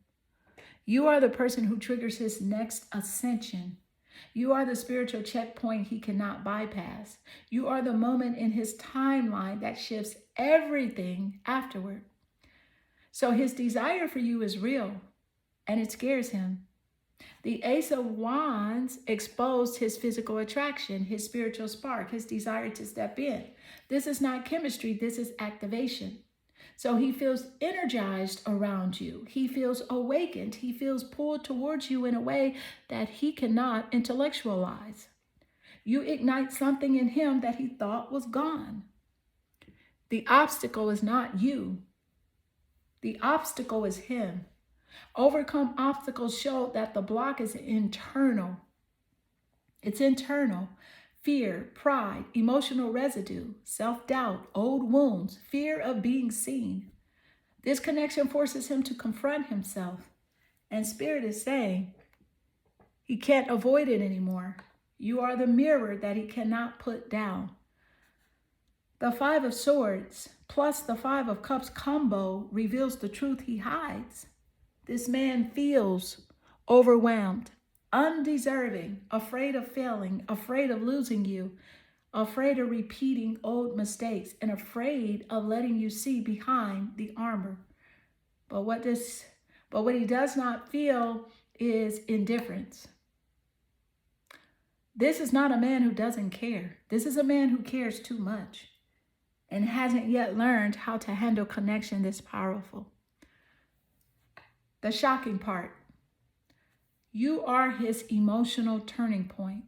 You are the person who triggers his next ascension. You are the spiritual checkpoint he cannot bypass. You are the moment in his timeline that shifts everything afterward. So his desire for you is real, and it scares him. The Ace of Wands exposed his physical attraction, his spiritual spark, his desire to step in. This is not chemistry, this is activation. So he feels energized around you. He feels awakened. He feels pulled towards you in a way that he cannot intellectualize. You ignite something in him that he thought was gone. The obstacle is not you. The obstacle is him. Overcome obstacles show that the block is internal. It's internal. Fear, pride, emotional residue, self-doubt, old wounds, fear of being seen. This connection forces him to confront himself. And Spirit is saying he can't avoid it anymore. You are the mirror that he cannot put down. The Five of Swords plus the Five of Cups combo reveals the truth he hides. This man feels overwhelmed, undeserving, afraid of failing, afraid of losing you, afraid of repeating old mistakes, and afraid of letting you see behind the armor. But what he does not feel is indifference. This is not a man who doesn't care. This is a man who cares too much and hasn't yet learned how to handle connection this powerful. The shocking part, you are his emotional turning point.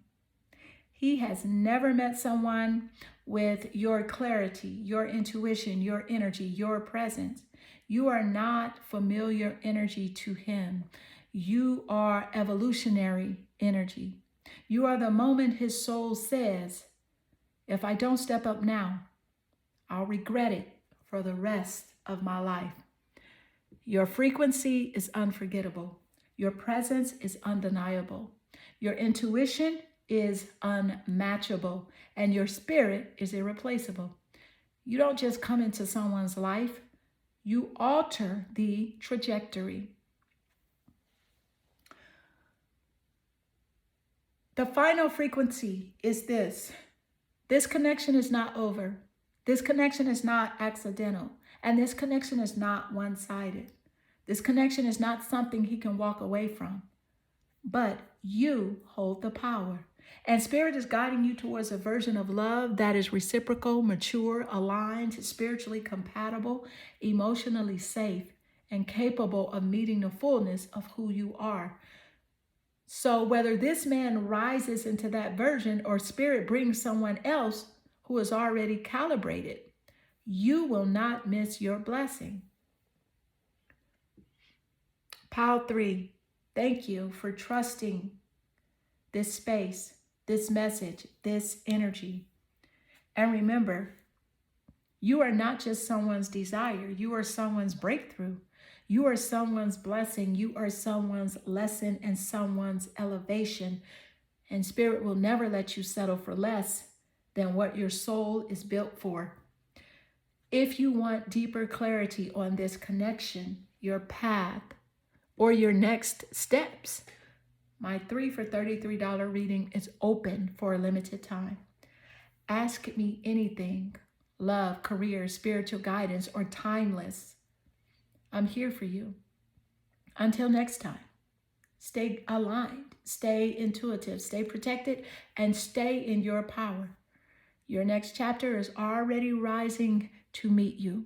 He has never met someone with your clarity, your intuition, your energy, your presence. You are not familiar energy to him. You are evolutionary energy. You are the moment his soul says, if I don't step up now, I'll regret it for the rest of my life. Your frequency is unforgettable. Your presence is undeniable. Your intuition is unmatchable, and your spirit is irreplaceable. You don't just come into someone's life, you alter the trajectory. The final frequency is this. This connection is not over. This connection is not accidental. And this connection is not one-sided. This connection is not something he can walk away from. But you hold the power. And Spirit is guiding you towards a version of love that is reciprocal, mature, aligned, spiritually compatible, emotionally safe, and capable of meeting the fullness of who you are. So whether this man rises into that version or Spirit brings someone else who is already calibrated, you will not miss your blessing. Pile 3, thank you for trusting this space, this message, this energy. And remember, you are not just someone's desire. You are someone's breakthrough. You are someone's blessing. You are someone's lesson and someone's elevation. And Spirit will never let you settle for less than what your soul is built for. If you want deeper clarity on this connection, your path, or your next steps, my 3 for $33 reading is open for a limited time. Ask me anything, love, career, spiritual guidance, or timeless. I'm here for you. Until next time, stay aligned, stay intuitive, stay protected, and stay in your power. Your next chapter is already rising to meet you.